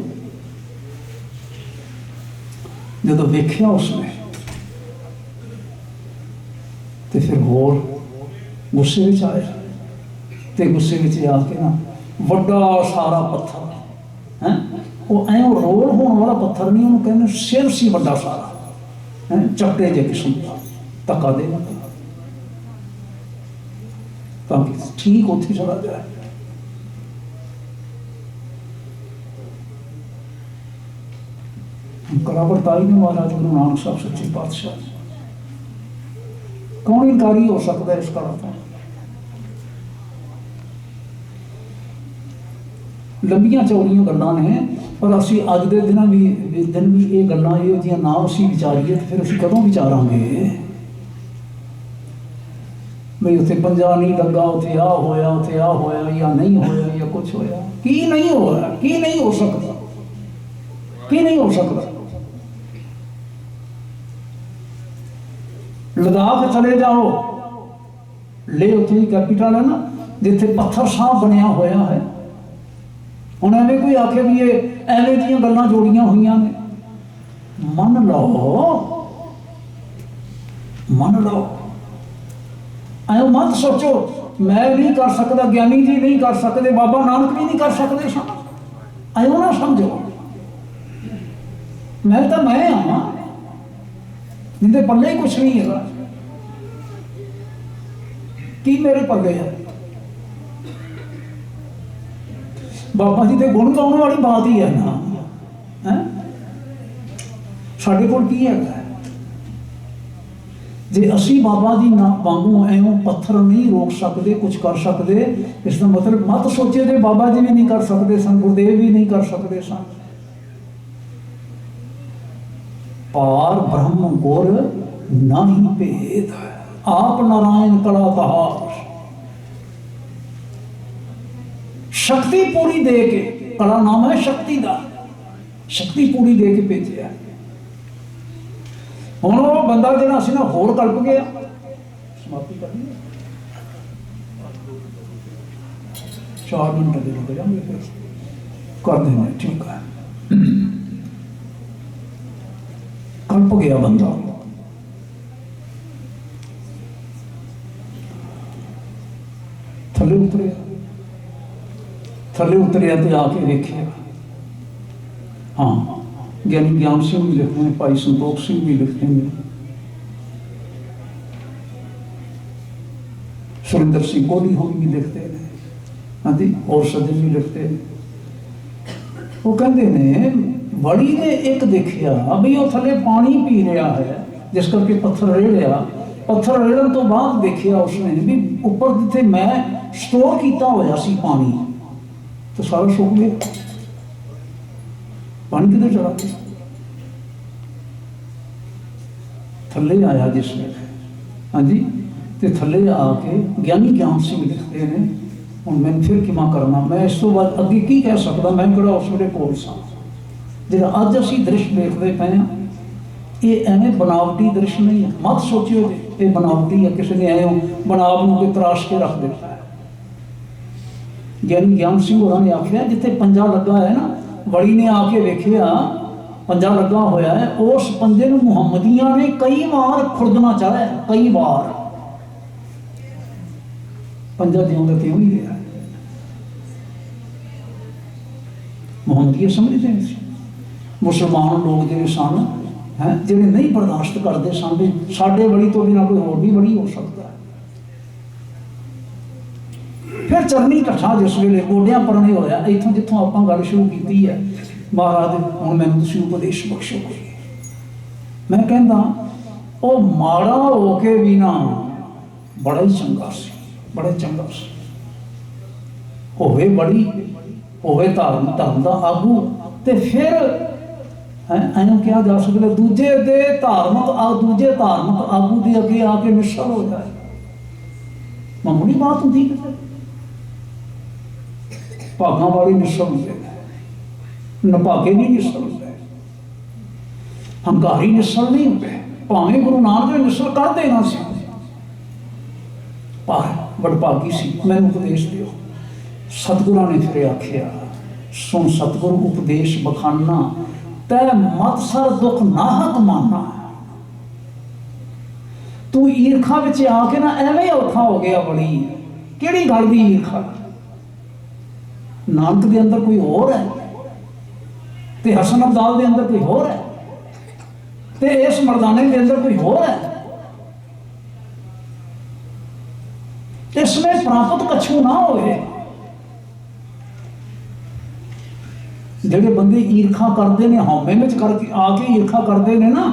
जो वेख्या उसने तो फिर होर गुस्से में आया, तो गुस्से में आके ना वड्डा सारा पत्थर है वो ऐ रोल होने वाला पत्थर नहीं, उन्होंने कहने सिर सी वड्डा सारा है चपटे जे किस्म का धक्का देना ताकि ठीक उत्थे चला जाए। कलावरताई ने महाराज गुरु नानक साहब सच्चे पातशाह, कौन इनकारी हो सकता है इस कला का? लंबियां चौड़ियां गल्लां ने, पर असी अज दे दिन भी ये गल्लां इहो जिहियां ना असी विचारीए तो फिर असी कदों विचारांगे बई उत्थे पंजा नहीं लगा, उत्थे आ होया या नहीं होया या कुछ होया। की नहीं होया, की नहीं हो सकता, की नहीं हो सकता। लद्दाख चले जाओ, ले उत्थे कैपिटल है ना जिथे पत्थर साफ बनया होया है। हुण एवें कोई आखे भी ये एवें जिहियां गल्लां जोड़ियां होईयां ने, मन लो ऐ मत सोचो मैं नहीं कर सकता, ज्ञानी जी नहीं कर सकते, बाबा नानक भी नहीं कर सकते सन, ऐ ना समझो। मैं तो मैं हाँ जिंदे पल्ले ही कुछ नहीं है, की मेरे पल्ले है। बाबा जी के गुण गाने वाली बात ही है ना है। साढ़े कोल की है जे असी बाबा जी ना वांगू एवं पत्थर नहीं रोक सकते कुछ कर सकते, इसका मतलब मत सोचे थे बाबा जी भी नहीं कर सकते सन, गुरुदेव भी नहीं कर सकते सन। पार ब्रह्म गुर नहीं भेद, आप नारायण कलाकार। शक्ति पूरी दे के, कला नाम है शक्ति का, शक्ति पूरी दे के भेजे है। ਹੁਣ ਉਹ ਬੰਦਾ ਜਿਹੜਾ ਅਸੀਂ ਨਾ ਹੋਰ ਕਲਪ ਗਿਆ। ਸਮਾਪਤੀ ਕਰਨੀ 4 ਮਿੰਟ ਦੇ ਲੱਗ ਜਾਣਗੇ, ਫਿਰ ਕਰ ਦੇਣਾ ਠੀਕ ਹੈ। ਕਲਪ ਗਿਆ ਬੰਦਾ, ਥੱਲੇ ਉਤਰਿਆ, ਥੱਲੇ ਉਤਰਿਆ ਤੇ ਆ ਕੇ ਵੇਖਿਆ, हाँ ज्ञानी ज्ञान सिंह भी लिखते हैं, भाई संतोख सिंह भी लिखते हैं, सुरेंद्र सिंह कोहली होनी भी लिखते हैं, हाँ जी, और सज्जन भी लिखते हैं। वो कहते हैं बड़ी ने एक देखिया भी वो थले पानी पी रहा है, जिस करके पत्थर रेड़िया, पत्थर रेड़न तो बाद देखिया उसने भी ऊपर जिथे मैं स्टोर किया होया सी पानी, तो सारा सुख गया, पानी किधर चला गया। थले आया जिसमें, हाँ जी, तो थले आके ज्ञानी ज्ञान सिंह लिखते हैं। हूँ मैंने फिर कि करना, मैं इस तो बाद अगे की कह सकता, मैं किहड़ा उस वे कोल सा। जो अज असी दृश्य देखते पे हैं ये एवं बनावटी दृश्य नहीं है, मत सोचियो ये बनावटी है, किसी ने एवं बनाव को तराश के रख दिता है। ज्ञानी ज्ञान सिंह होरां ने आखिया जिथे पंजा लगा है ना, बड़ी ने आके वेखिया पंजा लगा होया है, उस पंजे नूं मुहम्मदियां ने कई बार खुरदना चाहे, कई बार पंजा जिउंदा त्यों ही रहा। मुहम्मदिया समझते हैं, मुसलमान लोग जिहड़े सन हैं, जिहड़े नहीं बर्दाश्त करते सन भी साडे बड़ी तो बिना कोई होर भी बड़ी हो सकता है। फिर चरनी ढठा जिस वेले गोडियां परने होया, इत्थों जित्थों आपां गल शुरू कीती है, महाराज हुण मैनूं तुसीं उपदेश बख्शो। मैं कहंदा ओ माड़ा हो के भी ना बड़ा ही चंगा सी, बड़ा चंगा सी, होवे बड़ी होवे धर्म दा आगू, ते फिर एनू कहा जा सकदा दूजे दे धार्मिक आगू दे अगे आके मिसल हो जाए, मामूली बात होंदी है। भागा वाले निसल होंगे, नभागे नहीं निसल होंगे, हंकारी निसल नहीं होंगे, भावें गुरु नानक ने निसल कर देना सी, पर बड़भागी सी। मैंने उपदेश दिओ, सतगुरां ने फिर आखिया सुन सतगुरु उपदेश बखाना, तै मत सर दुख नाहक माना। तू ईरखा विच आके ना एवें औखा हो गया, बड़ी किहड़ी गल दी ईरखा। नानक के अंदर कोई और है, ते हसन अब्दाल के अंदर कोई और है, ते इस मर्दाने के अंदर कोई और है। इसमें प्राप्त कछू ना होए। जेडे बंदे ईरखा करते हैं, हौमे में करके आके ईरखा करते हैं ना,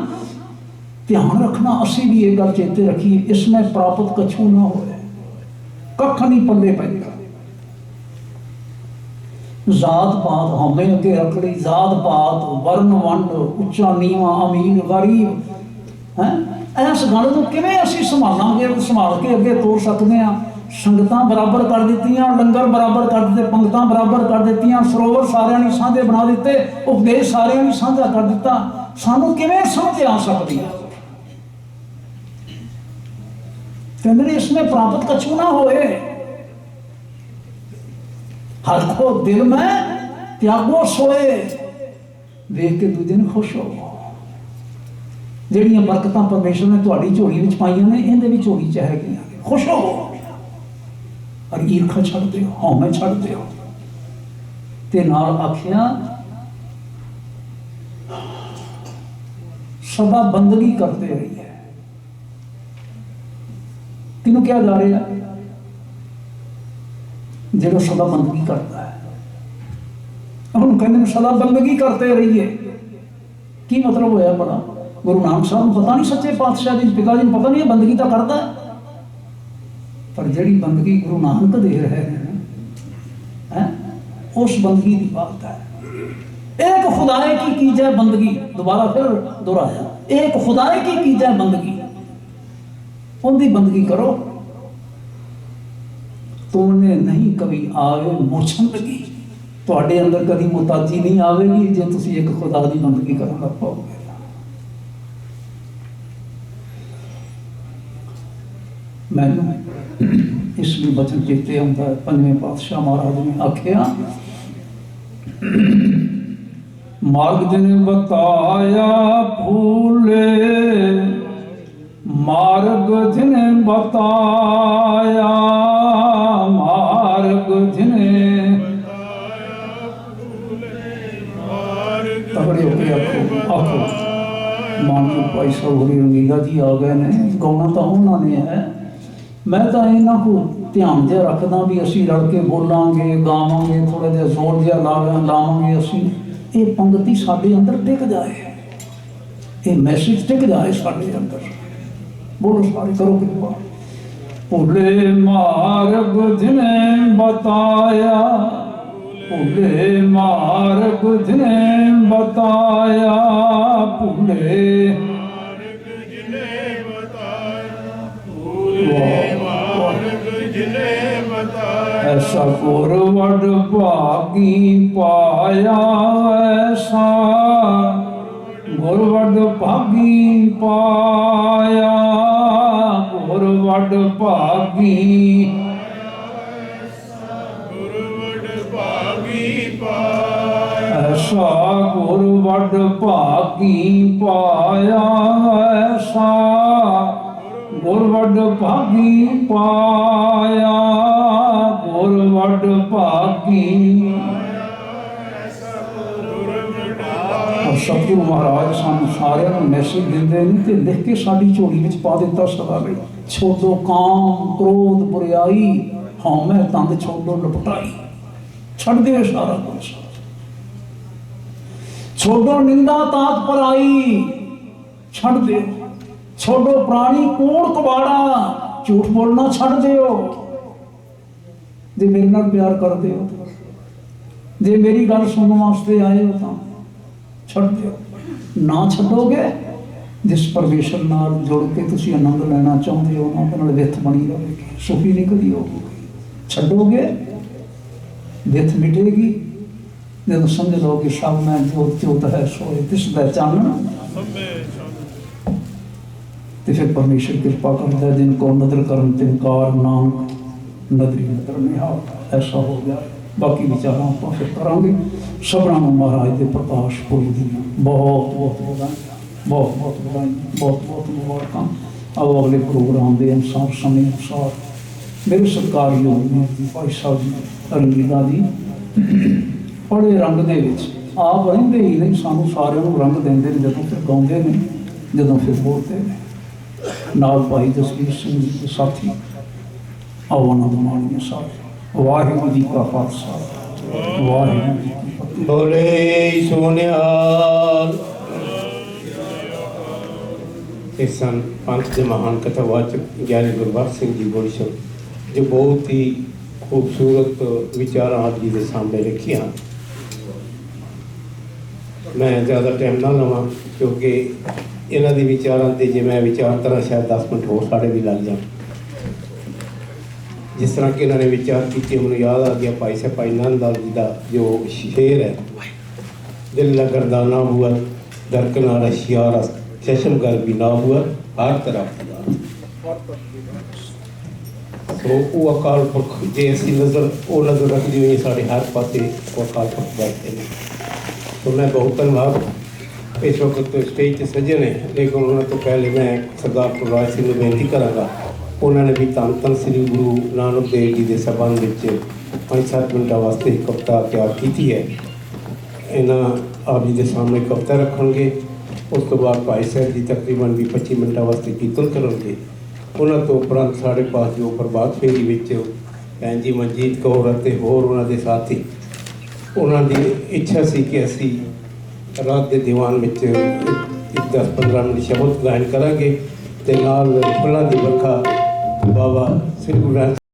ध्यान रखना, असी भी एक गल चेते रखिए, इसमें प्राप्त कछू ना होए, कख नहीं पल्ले पैंदा। जात पात हमें अगे रखड़ी, जात पात वर्ण वंड, उच्चा नीवा, अमीर गरीब, है इस गल को किवें असीं संभालांगे, संभाल के अगे तोड़ सकते हैं। संगतां बराबर कर दित्तियां, लंगर बराबर कर दिते, पंगतां बराबर कर दित्तियां, सरोवर सारिਆਂ ने साझे बना दिते, उपदेश सारिਆਂ ने साझा कर दिता, सानू किवें समझ आ सकती है। कहते इसमें प्राप्त कछू ना होए, हर को दिल में त्यागो सोए, देख के दूजे ने खुश हो। जिहड़ियां बरकतां परमेश्वर ने तुहाडी झोली विच पाईयां ने, इहदे भी झोली च हैगियां, खुश हो और ईरखा छड़ दो, हौमे छड़ दो। ते नाल आखिया सदा बंदगी करते रहिए। किनू क्या जा रहा है? जो सदा बंदगी करता है, ਉਹਨੂੰ ਕਹਿੰਦੇ ਨੇ ਸਦਾ ਬੰਦਗੀ करते रहिए। की मतलब होया बड़ा? गुरु नानक साहब को पता नहीं, सच्चे पातशाह जी पिता जी पता नहीं है बंदगी तो करता है, पर जिहड़ी बंदगी गुरु नानक दे रहे हैं उस बंदगी की बात है। एक खुदाए की कीजिए बंदगी, दोबारा फिर दोहराया, एक खुदाए की कीजिए बंदगी, उनकी बंदगी करो। तुमने नहीं कभी आवे मुर्छंदगी, तुहाडे अंदर कभी मुताजी नहीं आवेगी जे तुसी एक खुदा की बंदगी करन लग पाओगे। मैनू इसलिए बचन चेते आता है, पंजवें पातशाह महाराज ने आख्या, मार्ग जिन बताया फूले, मार्ग जिन बताया, मार्ग जिन तगड़े होके आखो आखो। मानजो भाई साहब होरी रंगीला जी आ गए ने, गाना तो उन्होंने है, मैं तो इन्हों को ध्यान जिहा रखदा भी असीं रल के बोलांगे गावांगे, थोड़ा जिहा जोर जिहा लावांगे असीं, ये पंक्ति साडे अंदर टिक जाए, ये मैसेज टिक जाए साडे अंदर। बोलो सारे, करो कृपा। भूले मार्ग जिने बताया, भूले मार्ग जिने बताया, भूले ऐसा गुरवड भागी पाया, ऐसा गुरवड भागी पाया, गुरवड भागी ऐसा गुरवड भागी पाया, ऐसा गुरवड भागी पाया, गुरवड भागी। और सतगुरु महाराज सानू सारे मैसेज देंदे ने ते लिख के साडी झोली विच पा दिता सदा लई। छोड़ो काम क्रोध बुराई, हौमै तंद छोड़ो लपटाई, छड़ दे सारा कुछ, छोड़ो निंदा तात पराई, छड़ दे, छोड़ो प्राणी कूड़ कबाड़ा, झूठ बोलना छड़ दियो। जे मेरे नाल प्यार करते हो, जे मेरी गल सुनने वास्ते आए हो तो छड़ दियो। ना छड्डोगे, जिस परमेश्वर नाल जुड़ के तुसी आनंद लेना चाहते हो, उन्हां नाल विथ बनी रहेगी, सुखी नहीं कदी होगी। छड्डोगे विथ मिटेगी, जब समझ लो कि सब में जोत जोत है सोए दिसदा चानन, तो फिर परमेश्वर कृपा करता है, जिनको नदर करन तिनकार नानक नदरी नदर निहाल। ऐसा हो गया। बाकी विचार आप फिर करांगे। सबना महाराज के प्रकाश पूरी दुनिया बहुत बहुत बधाइयां, बहुत बहुत बधाइयां, बहुत बहुत मुबारक। आओ अगले प्रोग्राम के अनुसार समय अनुसार मेरे सरकारी योग ने भाई साहब जी रंगीला जी बड़े रंग दे विच आप रहंदे ही नहीं, सानू सारिਆਂ ਨੂੰ रंग देंदे ने, जदों फिर गाउंदे ने, जदों फिर बोलते हैं। नाल भाई जसवीर सिंह जी के साथी आओ आनंद माणिए सारे। वाहिगुरू जी का खालसा, वाहिगुरू जी की फतेह। बोले सोनिहाल। इस सन पंथ के महान कथावाचक ज्ञानी गुरबख्श सिंह जी गोड़ीशल जो बहुत ही खूबसूरत विचार आप जी के सामने रखी हैं। मैं ज़्यादा टाइम ना लवां क्योंकि इन्हों के विचारों से जो मैं विचार करा शायद 10 मिनट होर साढ़े भी लग जाए। जिस तरह कि इन्होंने विचार किए, मैंने याद आ गया भाई साहब भाई नंदलाल जी का जो शेर है, दिल लगरदाना हुआ दरकना रशियारा, चशम गर भी ना हुआ हर तरफ। तो वो अकाल पुरख जे असी नज़र वो नज़र रखती हुई साढ़े हर पासे वो अकाल पुरख बैठते हैं। तो मैं बहुत धन्यवाद। इस वक्त तो स्टेज से सजे ने, लेकिन उन्होंने तो पहले मैं सरदार कुलराज सिंह को बेनती कराँगा, उन्होंने भी धन धन श्री गुरु नानक देव जी के संबंध में 5-7 मिनटों वास्ते एक कविता तैयार की है। इन्हों आप जी के सामने कविता रखेंगे। उस तो बाद भाई साहब जी तकरीबन भी 25 मिनटों वास्ते कीर्तन करेंगे। उन्होंने तो उपरंत साढ़े पास जो प्रभात फेरी भैन जी मनजीत कौर और उन्होंने साथी ਉਹਨਾਂ ਦੀ ਇੱਛਾ ਸੀ ਕਿ ਅਸੀਂ ਰਾਤ ਦੇ ਦੀਵਾਨ ਵਿੱਚ 10-15 ਮਿੰਟ ਸ਼ਬਦ ਗਾਇਨ ਕਰਾਂਗੇ ਤੇ ਨਾਲ ਫੁੱਲਾਂ ਦੀ ਵਰਖਾ ਬਾਬਾ ਸ੍ਰੀ ਗੁਰੂ ਗ੍ਰੰਥ